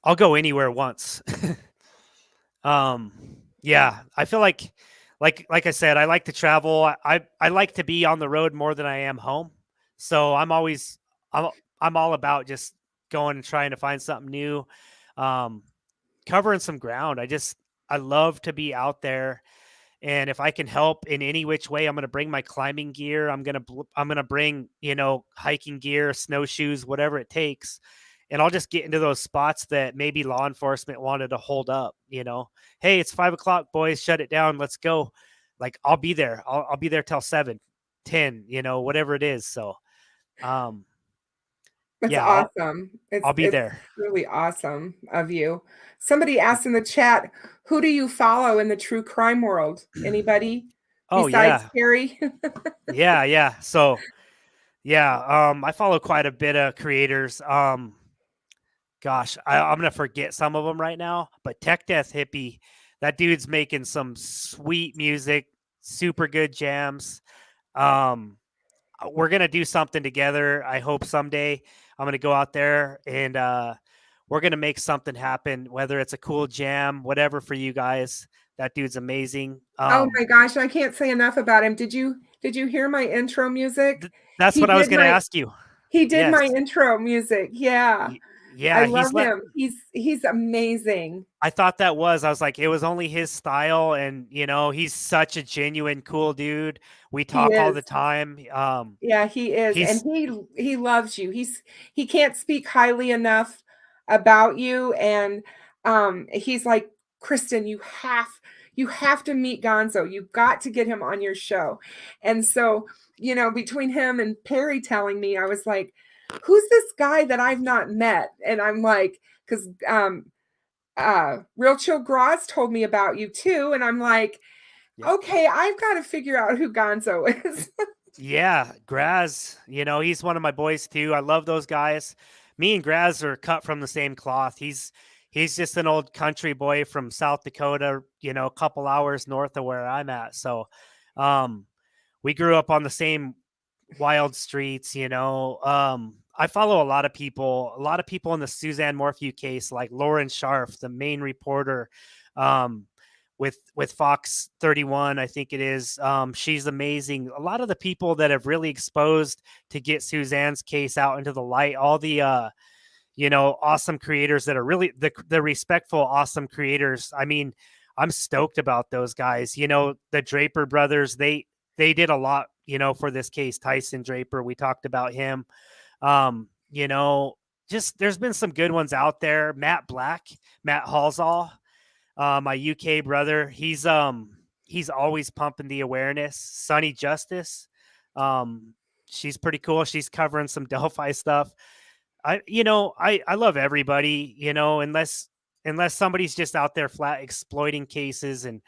I'll go anywhere once. Um, yeah, I feel like I said, I like to travel. I like to be on the road more than I am home. So I'm I'm all about just going and trying to find something new, um, covering some ground. I love to be out there, and if I can help in any which way, I'm going to bring my climbing gear. I'm going to bring, hiking gear, snowshoes, whatever it takes. And I'll just get into those spots that maybe law enforcement wanted to hold up, Hey, it's 5 o'clock, boys, shut it down. Let's go. Like I'll be there. I'll be there till 7, 10, whatever it is. So, um, That's yeah, awesome. I'll be It's there. really awesome of you. Somebody asked in the chat, who do you follow in the true crime world? Anybody Oh besides yeah. Carrie? Yeah. Yeah. So yeah, I follow quite a bit of creators. Gosh, I'm gonna forget some of them right now, but Tech Death Hippie, that dude's making some sweet music, super good jams. Um, we're gonna do something together. I hope someday I'm gonna go out there and we're gonna make something happen. Whether it's a cool jam, whatever for you guys. That dude's amazing. Oh my gosh, I can't say enough about him. Did you hear my intro music? That's He what I was did gonna my ask you. he did Yes. my intro music. Yeah. I Yeah, love him. He's amazing. I thought I was like, it was only his style, and he's such a genuine, cool dude. We He talk all is. the time. Yeah, he is, and He's he loves you. He can't speak highly enough about you, and he's like, Kristen, you have to meet Gonzo. You've got to get him on your show. And so, between him and Perry telling me, I was like, who's this guy that I've not met? And I'm like, because Real Chill Graz told me about you too, and I'm like, yeah, okay, I've got to figure out who Gonzo is. yeah, Graz. He's one of my boys too. I love those guys. Me and Graz are cut from the same cloth. He's just an old country boy from South Dakota. A couple hours north of where I'm at. So, um, we grew up on the same wild streets. I follow a lot of people in the Suzanne Morphew case, like Lauren Scharf, the main reporter, um, with Fox 31, I think it is. She's amazing. A lot of the people that have really exposed to get Suzanne's case out into the light, all the awesome creators that are really the respectful, awesome creators. I mean, I'm stoked about those guys. The Draper brothers, they did a lot, for this case. Tyson Draper, we talked about him. Um, you know, just there's been some good ones out there. Matt Halsall, my UK brother, he's always pumping the awareness. Sunny Justice, um, she's pretty cool. She's covering some Delphi stuff. I love everybody, unless somebody's just out there flat exploiting cases and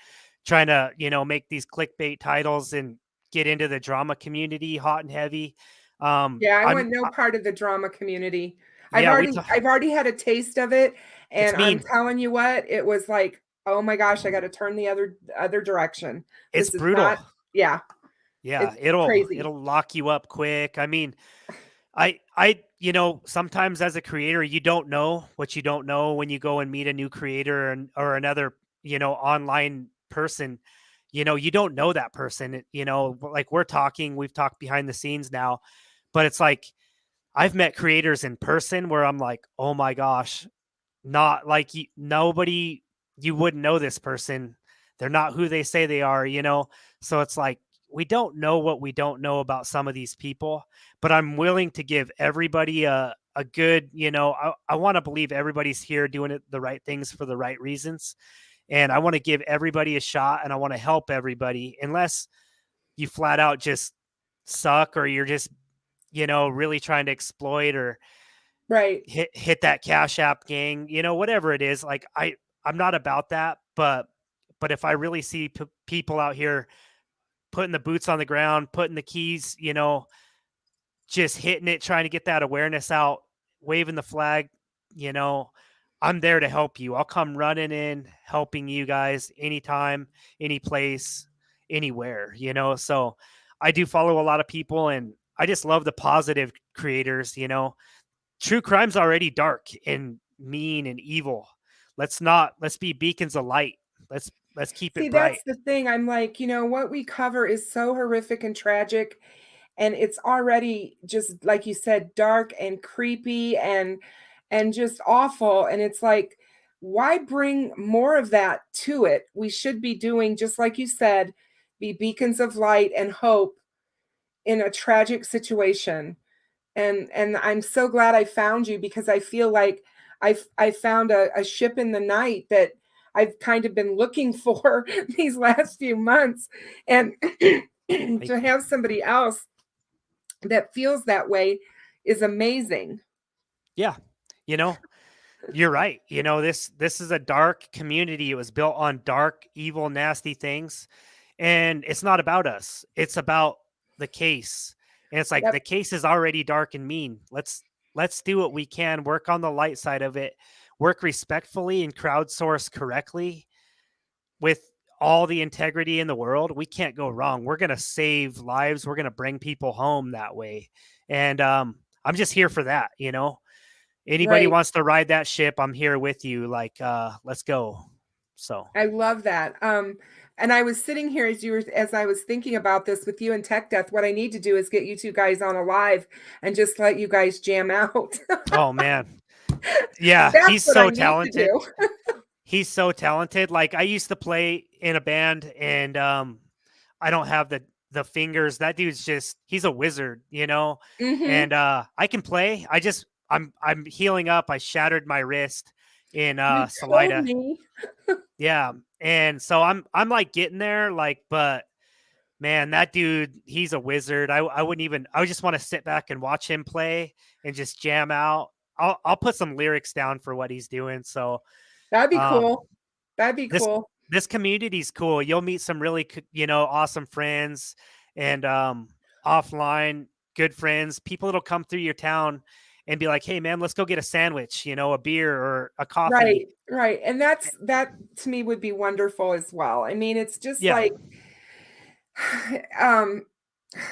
trying to, make these clickbait titles and get into the drama community hot and heavy. Yeah, I want no part of the drama community. I've Yeah, already I've already had a taste of it, it's and I'm mean. telling you what, it was like, "Oh my gosh, I gotta turn the other direction. It's This is brutal. not." Yeah, Yeah, it's crazy. it'll lock you up quick. I mean, sometimes as a creator, you don't know what you don't know when you go and meet a new creator or another, online person. You don't know that person. Like we've talked behind the scenes now, but it's like I've met creators in person where I'm like, oh my gosh, not like nobody, you wouldn't know this person. They're not who they say they are. So it's like we don't know what we don't know about some of these people, but I'm willing to give everybody a good, I want to believe everybody's here doing the right things for the right reasons. And I want to give everybody a shot, and I want to help everybody, unless you flat out just suck, or you're just, really trying to exploit or Right. hit that Cash App gang, whatever it is. Like I'm not about that, but if I really see people out here putting the boots on the ground, putting the keys, just hitting it, trying to get that awareness out, waving the flag, you know, I'm there to help you. I'll come running in, helping you guys anytime, any place, anywhere. So I do follow a lot of people, and I just love the positive creators. True crime's already dark and mean and evil. Let's be beacons of light. Let's keep See, it bright. that's the thing. I'm like, what we cover is so horrific and tragic, and it's already, just like you said, dark and creepy and just awful. And it's like, why bring more of that to it? We should be doing, just like you said, be beacons of light and hope in a tragic situation. And I'm so glad I found you, because I feel like I found a ship in the night that I've kind of been looking for these last few months. And to have somebody else that feels that way is amazing. Yeah. You know, you're right. You know, this is a dark community. It was built on dark, evil, nasty things. And it's not about us. It's about the case. And it's like Yep. the case is already dark and mean. Let's do what we can, work on the light side of it, work respectfully and crowdsource correctly with all the integrity in the world. We can't go wrong. We're going to save lives. We're going to bring people home that way. And I'm just here for that, you know. Anybody Right. wants to ride that ship, I'm here with you. Like, let's go. So, I love that. And I was sitting here as I was thinking about this with you and Tech Death. What I need to do is get you two guys on a live and just let you guys jam out. oh man. Yeah, That's he's what I so need to talented. do. He's so talented. Like I used to play in a band and I don't have the fingers. That dude's just he's a wizard, you know. Hmm. And I can play. I'm healing up. I shattered my wrist in You told Salida. me. Yeah. And so I'm like getting there, like, but man, that dude, he's a wizard. I wouldn't even I would just want to sit back and watch him play and just jam out. I'll put some lyrics down for what he's doing. So That'd be um cool. That'd be this cool. this community's cool. You'll meet some really awesome friends and offline good friends, people that'll come through your town and be like, "Hey man, let's go get a sandwich, you know, a beer or a coffee." Right, right. And that to me would be wonderful as well. I mean, it's just Yeah. like, um,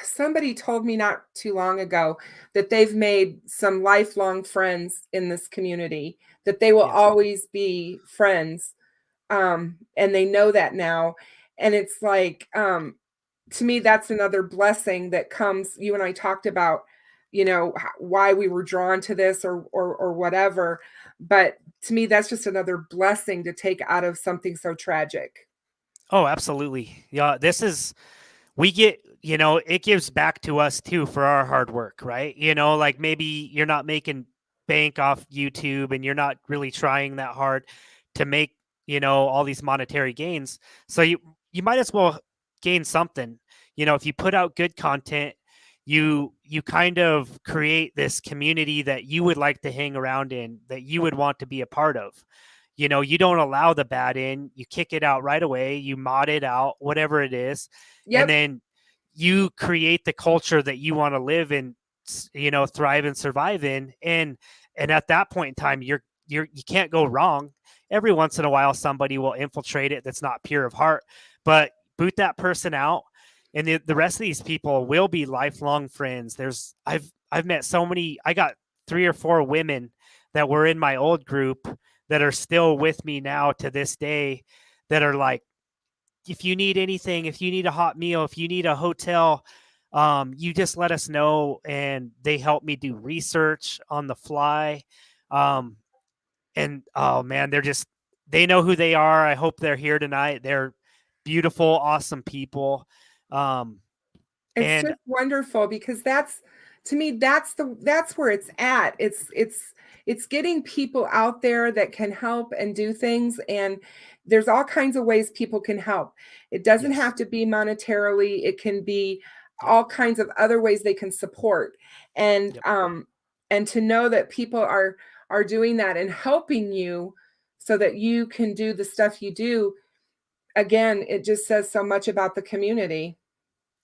somebody told me not too long ago that they've made some lifelong friends in this community, that they will Yeah. always be friends. And they know that now. And it's like, to me, that's another blessing that comes. You and I talked about, why we were drawn to this, or whatever. But to me, that's just another blessing to take out of something so tragic. Oh, absolutely. Yeah, we get, it gives back to us too for our hard work, right? You know, like maybe you're not making bank off YouTube and you're not really trying that hard to make, all these monetary gains. So you might as well gain something. You know, if you put out good content, you kind of create this community that you would like to hang around in, that you would want to be a part of. You know, you don't allow the bad in, you kick it out right away, you mod it out, whatever it is, and Yep. then you create the culture that you want to live in, thrive and survive in. And at that point in time, you can't go wrong. Every once in a while somebody will infiltrate it that's not pure of heart, but boot that person out, and the rest of these people will be lifelong friends. I've met so many. I got 3 or 4 women that were in my old group that are still with me now to this day, that are like, if you need anything, if you need a hot meal, if you need a hotel, you just let us know. And they help me do research on the fly. Um, and oh man, they know who they are. I hope they're here tonight. They're beautiful, awesome people. Um, It's and just wonderful, because that's, to me, that's where it's at. It's getting people out there that can help and do things. And there's all kinds of ways people can help. It doesn't yes, have to be monetarily. It can be yep, all kinds of other ways they can support. And yep. and to know that people are doing that and helping you so that you can do the stuff you do, again, it just says so much about the community.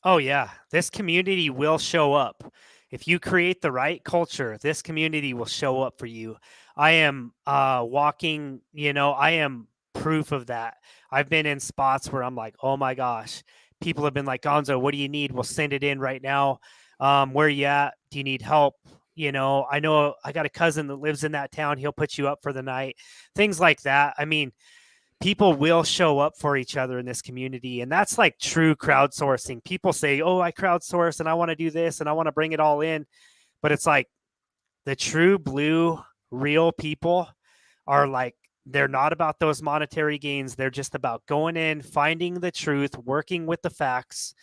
Oh yeah, this community will show up. If you create the right culture, this community will show up for you. I am walking, I am proof of that. I've been in spots where I'm like, "Oh my gosh." People have been like, "Gonzo, what do you need? We'll send it in right now. Where are you at? Do you need help?" I know I got a cousin that lives in that town. He'll put you up for the night. Things like that. I mean, people will show up for each other in this community. And that's like true crowdsourcing. People say, oh, I crowdsource and I want to do this and I want to bring it all in. But it's like the true blue, real people are like, they're not about those monetary gains. They're just about going in, finding the truth, working with the facts,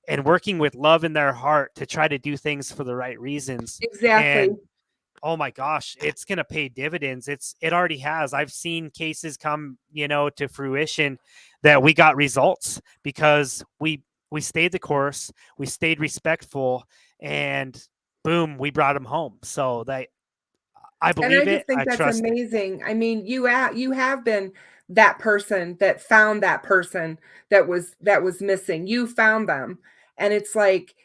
and working with love in their heart to try to do things for the right reasons. Exactly. And oh my gosh, it's going to pay dividends. It already has. I've seen cases come, to fruition that we got results because we stayed the course, we stayed respectful, and boom, we brought them home. So I And I believe just it. think I that's trust it. amazing. I mean, you have been that person that found that person that was missing. You found them. And it's like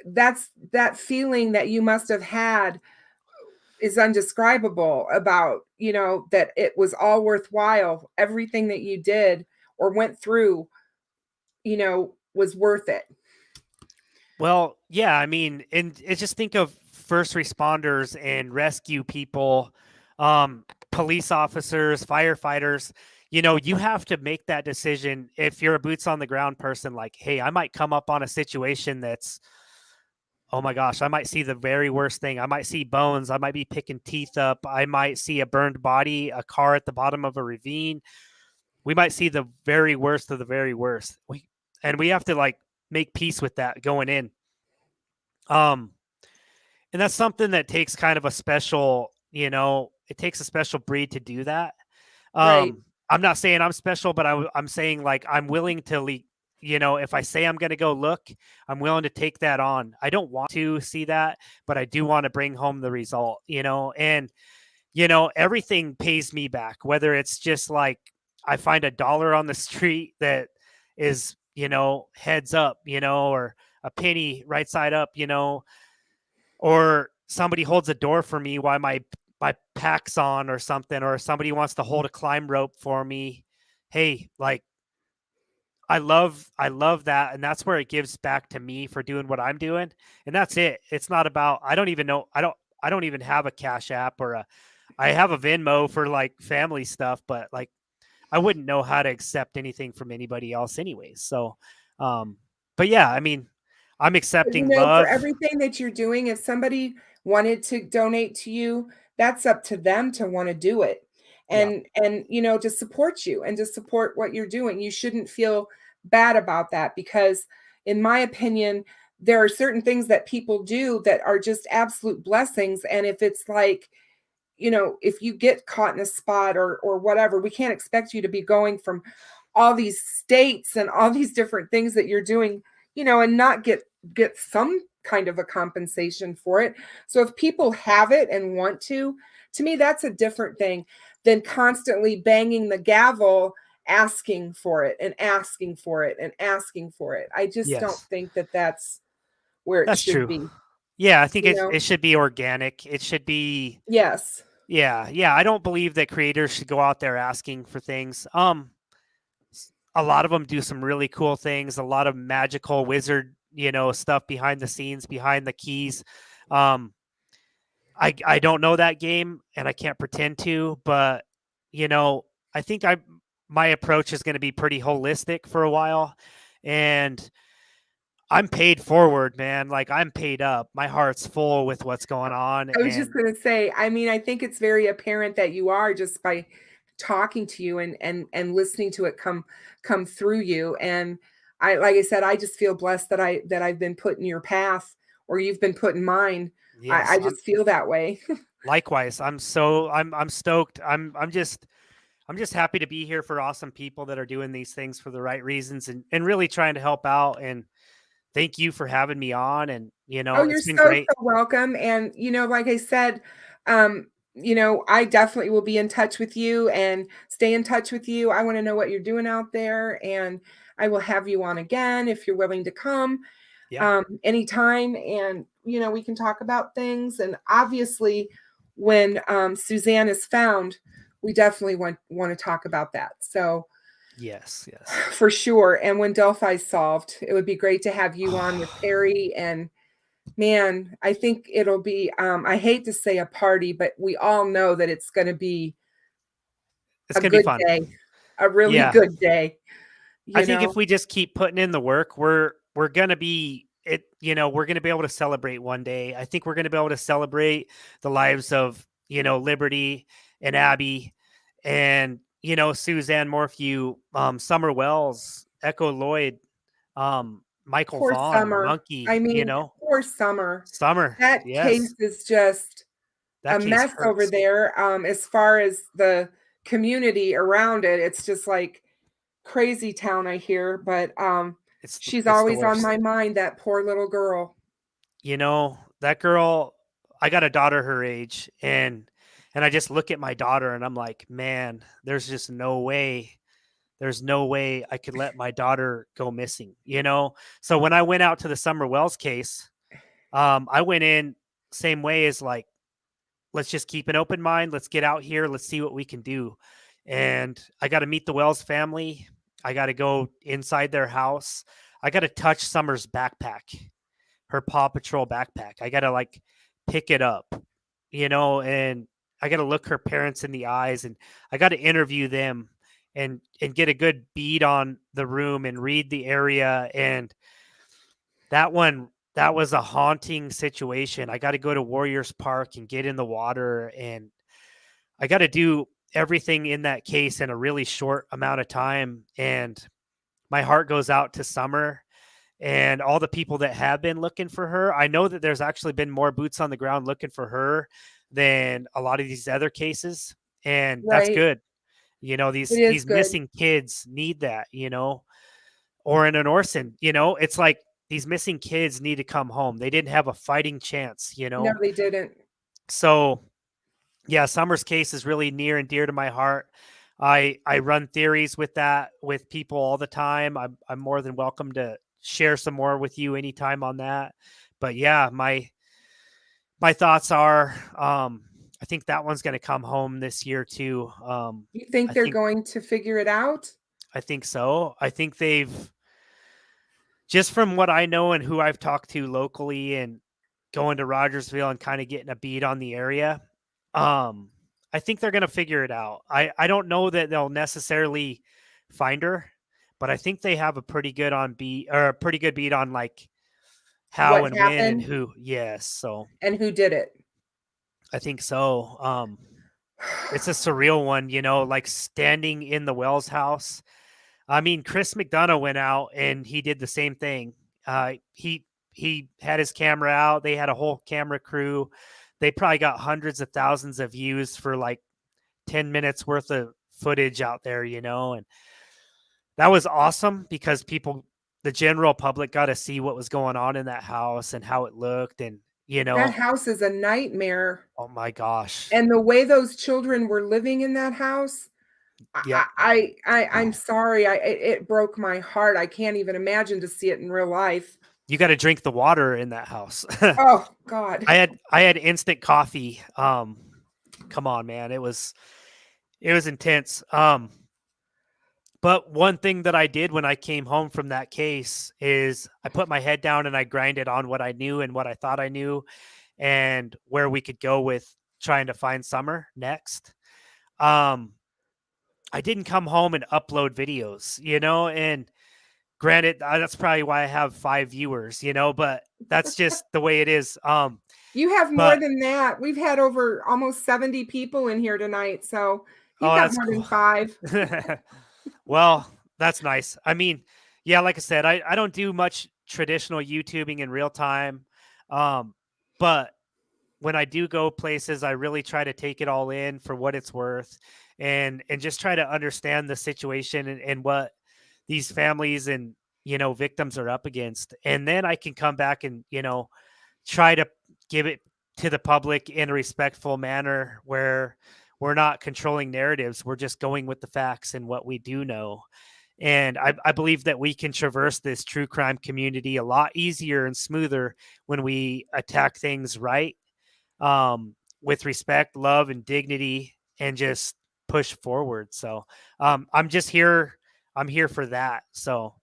that's that feeling that you must have had is undescribable about, that it was all worthwhile. Everything that you did or went through, was worth it. Well, yeah, I mean, and just think of first responders and rescue people, police officers, firefighters. You have to make that decision if you're a boots on the ground person. Like, hey, I might come up on a situation that's, oh my gosh, I might see the very worst thing. I might see bones. I might be picking teeth up. I might see a burned body, a car at the bottom of a ravine. We might see the very worst of the very worst. We have to like make peace with that going in. Um, and that's something that takes kind of a special, it takes a special breed to do that. Right. I'm not saying I'm special, but I'm saying like I'm willing to if I say I'm going to go look, I'm willing to take that on. I don't want to see that, but I do want to bring home the result, and everything pays me back, whether it's just like I find $1 on the street that is, heads up, or a penny right side up, or somebody holds a door for me while my pack's on or something, or somebody wants to hold a climb rope for me. Hey, like I love that. And that's where it gives back to me for doing what I'm doing. And that's it. It's not about, I don't even know. I don't even have a Cash App I have a Venmo for like family stuff, but like, I wouldn't know how to accept anything from anybody else anyways. So, but yeah, I mean, I'm accepting For love. everything that you're doing, if somebody wanted to donate to you, that's up to them to want to do it. Yeah. And to support you and to support what you're doing. You shouldn't feel bad about that because in my opinion, there are certain things that people do that are just absolute blessings. And if it's like, if you get caught in a spot or whatever, we can't expect you to be going from all these states and all these different things that you're doing, and not get some kind of a compensation for it. So if people have it and want to me, that's a different thing than constantly banging the gavel, asking for it and asking for it and asking for it. I just don't Yes, think that that's where it that's should true. be, Yeah, I think you it know? should be organic. It should be, Yes. yeah. I don't believe that creators should go out there asking for things. A lot of them do some really cool things, a lot of magical wizard, stuff behind the scenes, behind the keys. Um, I don't know that game and I can't pretend to, but I think my approach is going to be pretty holistic for a while, and I'm paid forward, man. Like I'm paid up. My heart's full with what's going on, I was just and gonna say, I mean, I think it's very apparent that you are just by talking to you and listening to it come through you. And I like I said, I just feel blessed that I've been put in your path or you've been put in mine. I yes, I'm just feel that way. likewise. I'm stoked. I'm just happy to be here for awesome people that are doing these things for the right reasons and really trying to help out. And thank you for having me on. And Oh, you're it's been so, great. so welcome. And, like I said, I definitely will be in touch with you and stay in touch with you. I want to know what you're doing out there. And I will have you on again if you're willing to come Yeah. anytime. And, we can talk about things. And obviously, when Suzanne is found, we definitely want to talk about that. So, Yes. for sure. And when Delphi's solved, it would be great to have you on with Perry. And man, I think it'll be, I hate to say a party, but we all know that it's going to be It's a gonna be good fun. day. a really Yeah. good day, I you think if know? we just keep putting in the work, we're gonna be it. We're gonna be able to celebrate one day. I think we're gonna be able to celebrate the lives of Liberty and Abby, and Suzanne Morphew, Summer Wells, Echo Lloyd, Michael Poor Vaughn, Summer. I Monkey. mean, poor Summer. Summer. That case Yes, is just a that case mess over hurts. there, as far as the community around it. It's just like crazy town, I hear, but, she's It's the always on worst. my mind, that poor little girl. That girl, I got a daughter her age, and I just look at my daughter and I'm like, man, there's just no way. There's no way I could let my daughter go missing. So when I went out to the Summer Wells case, I went in same way as like, let's just keep an open mind. Let's get out here. Let's see what we can do. And I got to meet the Wells family. I got to go inside their house. I got to touch Summer's backpack, her Paw Patrol backpack. I got to like pick it up, and I got to look her parents in the eyes, and I got to interview them and get a good bead on the room and read the area. And that was a haunting situation. I got to go to Warriors Park and get in the water, and I got to do everything in that case in a really short amount of time. And my heart goes out to Summer and all the people that have been looking for her. I know that there's actually been more boots on the ground looking for her than a lot of these other cases, and that's Right. good. It is These good. missing kids need that, or in an Orson, it's like these missing kids need to come home. They didn't have a fighting chance. No, they didn't. So yeah, Summer's case is really near and dear to my heart. I run theories with people all the time. I'm more than welcome to share some more with you anytime on that. But yeah, my thoughts are I think that one's going to come home this year too. You think I they're think going to figure it out? I think so. I think they've, just from what I know and who I've talked to locally and going to Rogersville and kind of getting a beat on the area, um, I think they're going to figure it out. I don't know that they'll necessarily find her, but I think they have a pretty good beat on like how What and when and happened who. Yes, so and who did it? I think so. It's a surreal one, like standing in the Wells house. I mean, Chris McDonough went out and he did the same thing. He had his camera out. They had a whole camera crew. They probably got hundreds of thousands of views for like 10 minutes worth of footage out there, and that was awesome because the general public got to see what was going on in that house and how it looked. And, That house is a nightmare, oh my gosh. and the way those children were living in that house, Yep. I'm sorry, it broke my heart. I can't even imagine to see it in real life. You got to drink the water in that house. Oh, God. I had instant coffee. Come on, man. It was intense. But one thing that I did when I came home from that case is I put my head down and I grinded on what I knew and what I thought I knew and where we could go with trying to find Summer next. I didn't come home and upload videos, and granted, that's probably why I have 5 viewers, but that's just the way it is. You have more But than that. We've had over almost 70 people in here tonight, so you've oh, got that's more than cool. 5. Well, that's nice. I mean, yeah, like I said, I don't do much traditional YouTubing in real time. But when I do go places, I really try to take it all in for what it's worth and just try to understand the situation and what these families and victims are up against. And then I can come back and, try to give it to the public in a respectful manner where we're not controlling narratives. We're just going with the facts and what we do know. And I believe that we can traverse this true crime community a lot easier and smoother when we attack things right, with respect, love, and dignity, and just push forward. So I'm just here. I'm here for that. So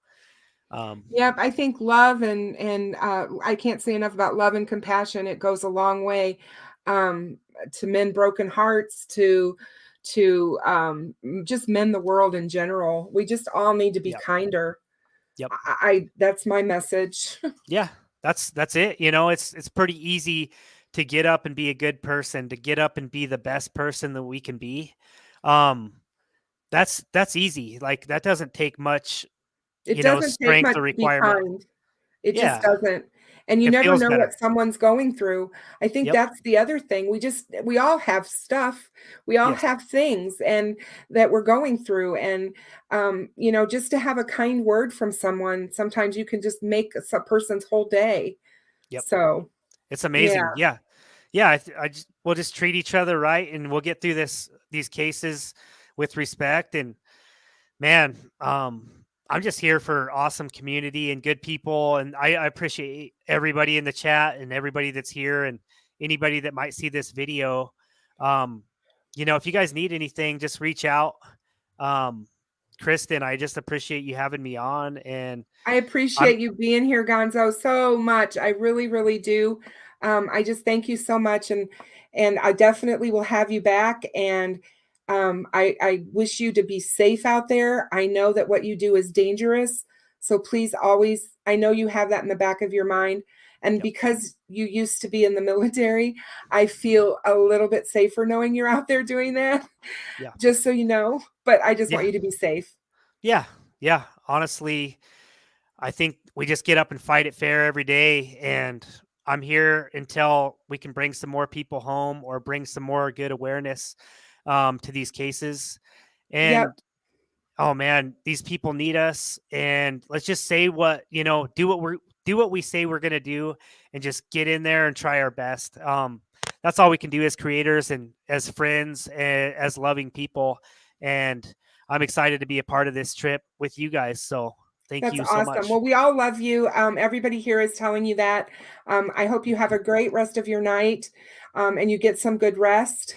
Yep, I think love and I can't say enough about love and compassion. It goes a long way, to mend broken hearts, to to just mend the world in general. We just all need to be Yep. kinder. Yep. That's my message. Yeah, that's it. You know, it's pretty easy to get up and be a good person, to get up and be the best person that we can be. Um, that's easy. Like that doesn't take much, It doesn't take strength much or to be requirement. kind. It just Yeah, doesn't. And you it never feels know what better. someone's going through. I think Yep. that's the other thing. We all have stuff. We all Yes. have things and that we're going through. And just to have a kind word from someone, sometimes you can just make a person's whole day. Yep. So, It's yeah. amazing. Yeah. Yeah. We'll just treat each other right, and we'll get through these cases with respect. And man, I'm just here for awesome community and good people. And I appreciate everybody in the chat and everybody that's here and anybody that might see this video. Um, if you guys need anything, just reach out. Um, Kristen, I just appreciate you having me on. And I I'm, appreciate you being here, Gonzo, so much. I really, really do. I just thank you so much, and I definitely will have you back. And I wish you to be safe out there. I know that what you do is dangerous, so please always. I know you have that in the back of your mind, and yep. because you used to be in the military, I feel a little bit safer knowing you're out there doing that. Yeah. Just so you know, but I just want Yeah. you to be safe. Yeah. Yeah. Honestly, I think we just get up and fight it fair every day. And I'm here until we can bring some more people home or bring some more good awareness to these cases. Yep. And oh man, these people need us. And let's just say do what we say we're gonna do, and just get in there and try our best. That's all we can do as creators and as friends and as loving people. And I'm excited to be a part of this trip with you guys. So thank That's you so awesome. much. Well, we all love you. Everybody here is telling you that. I hope you have a great rest of your night, and you get some good rest.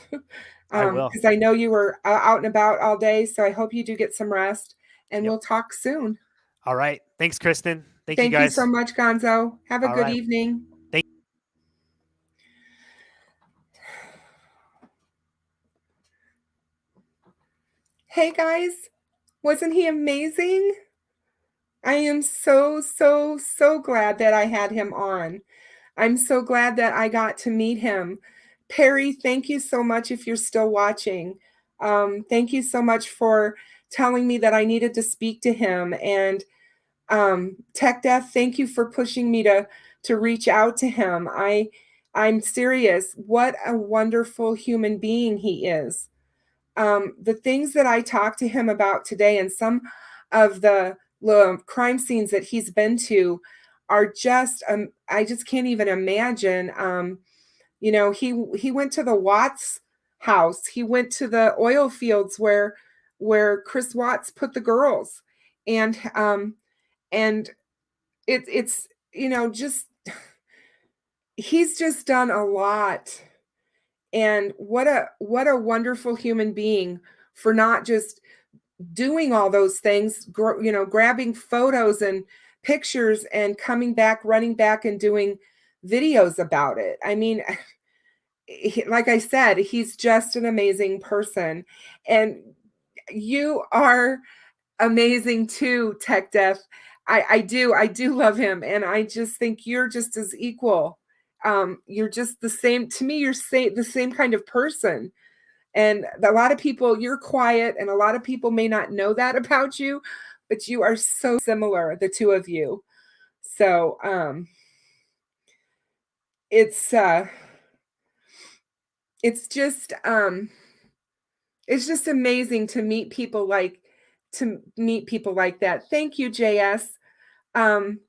I will. Because I know you were out and about all day, so I hope you do get some rest. And Yep. we'll talk soon. All right. Thanks, Kristen. Thank you Thank you so guys. much, Gonzo. Have a All good right. evening. Thank Hey guys, wasn't he amazing? I am so, so, so glad that I had him on. I'm so glad that I got to meet him. Perry, thank you so much if you're still watching. Thank you so much for telling me that I needed to speak to him. And Tech Death, thank you for pushing me to reach out to him. I'm serious. What a wonderful human being he is. The things that I talked to him about today and some of the crime scenes that he's been to are just I just can't even imagine. He went to the Watts house. He went to the oil fields where Chris Watts put the girls, and and it's just he's just done a lot. And what a wonderful human being for not just doing all those things, grabbing photos and pictures and coming back, running back and doing videos about it. I mean, like I said, he's just an amazing person. And you are amazing too, Tech Death. I do love him. And I just think you're just as equal. You're just the same to me. You're the same kind of person. And a lot of people, you're quiet, and a lot of people may not know that about you, but you are so similar, the two of you. So it's uh it's just amazing to meet people like that. Thank you, JS. Um,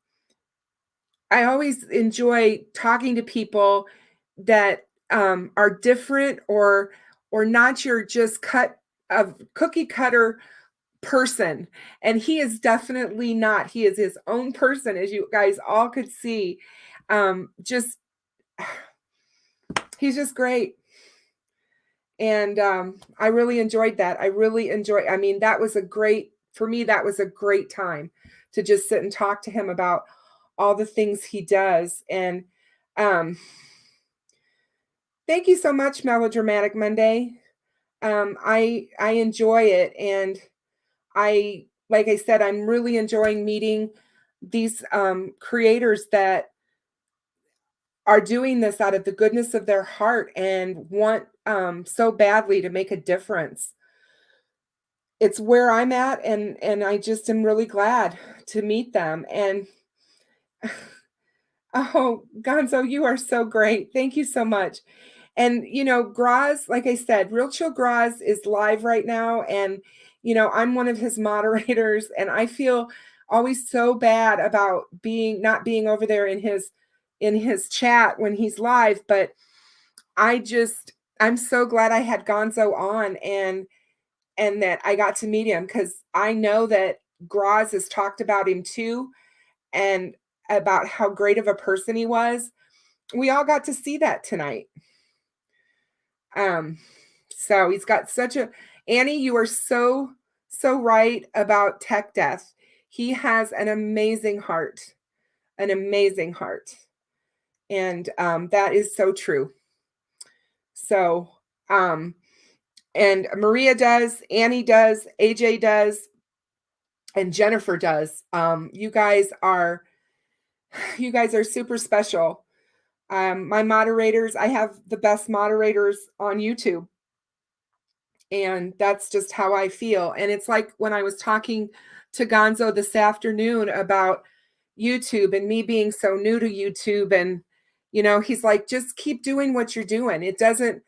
I always enjoy talking to people that are different or not your just cookie cutter person. And he is definitely not. He is his own person, as you guys all could see. Just he's just great. And I really enjoyed that. I mean, that was for me, that was a great time to just sit and talk to him about all the things he does. And um, thank you so much, Melodramatic Monday. I enjoy it, and like I said, I'm really enjoying meeting these creators that are doing this out of the goodness of their heart and want so badly to make a difference. It's where I'm at, and I just am really glad to meet them. And oh, Gonzo, you are so great. Thank you so much. And Graz, like I said, Real Chill Graz is live right now, and I'm one of his moderators, and I feel always so bad about not being over there in his chat when he's live, but I'm so glad I had Gonzo on, and that I got to meet him, because I know that Graz has talked about him too, and about how great of a person he was. We all got to see that tonight. So he's got Annie, you are so right about tech death. He has an amazing heart, an amazing heart. And that is so true. So, and Maria does, Annie does, AJ does, and Jennifer does. You guys are super special. My moderators, I have the best moderators on YouTube. And that's just how I feel. And it's like when I was talking to Gonzo this afternoon about YouTube and me being so new to YouTube, and he's like, just keep doing what you're doing. It doesn't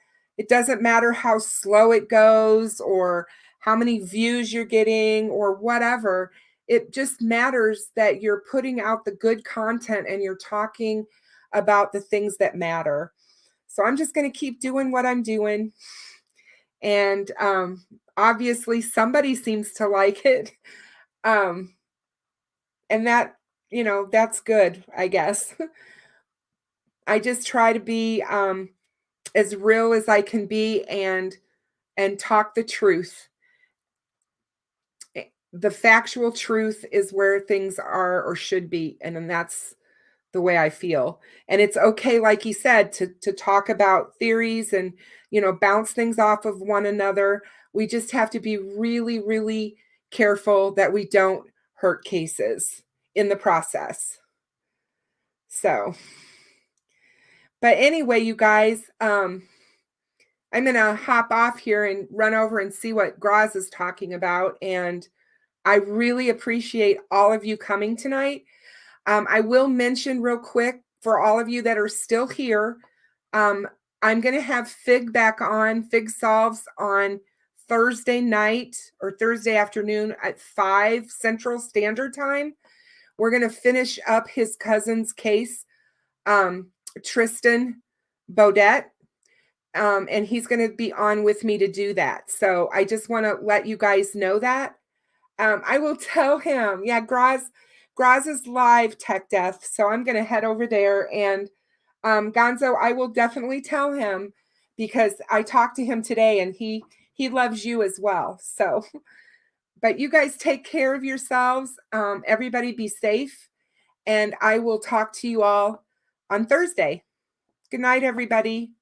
matter how slow it goes or how many views you're getting or whatever. It just matters that you're putting out the good content and you're talking about the things that matter. So I'm just going to keep doing what I'm doing. And obviously somebody seems to like it. And that, that's good, I guess. I just try to be as real as I can be and talk the truth. The factual truth is where things are or should be. And then that's the way I feel. And it's okay, like he said, to talk about theories and, bounce things off of one another. We just have to be really, really careful that we don't hurt cases in the process. So, but anyway, you guys, I'm going to hop off here and run over and see what Graz is talking about. And I really appreciate all of you coming tonight. I will mention real quick for all of you that are still here, I'm going to have Fig Solves on Thursday night or Thursday afternoon at 5 Central Standard Time. We're going to finish up his cousin's case, Tristan Baudet, and he's going to be on with me to do that. So I just want to let you guys know that. I will tell him, yeah, Graz is live tech death. So I'm going to head over there, and Gonzo, I will definitely tell him, because I talked to him today and he loves you as well. So, but you guys take care of yourselves. Everybody be safe, and I will talk to you all on Thursday. Good night, everybody.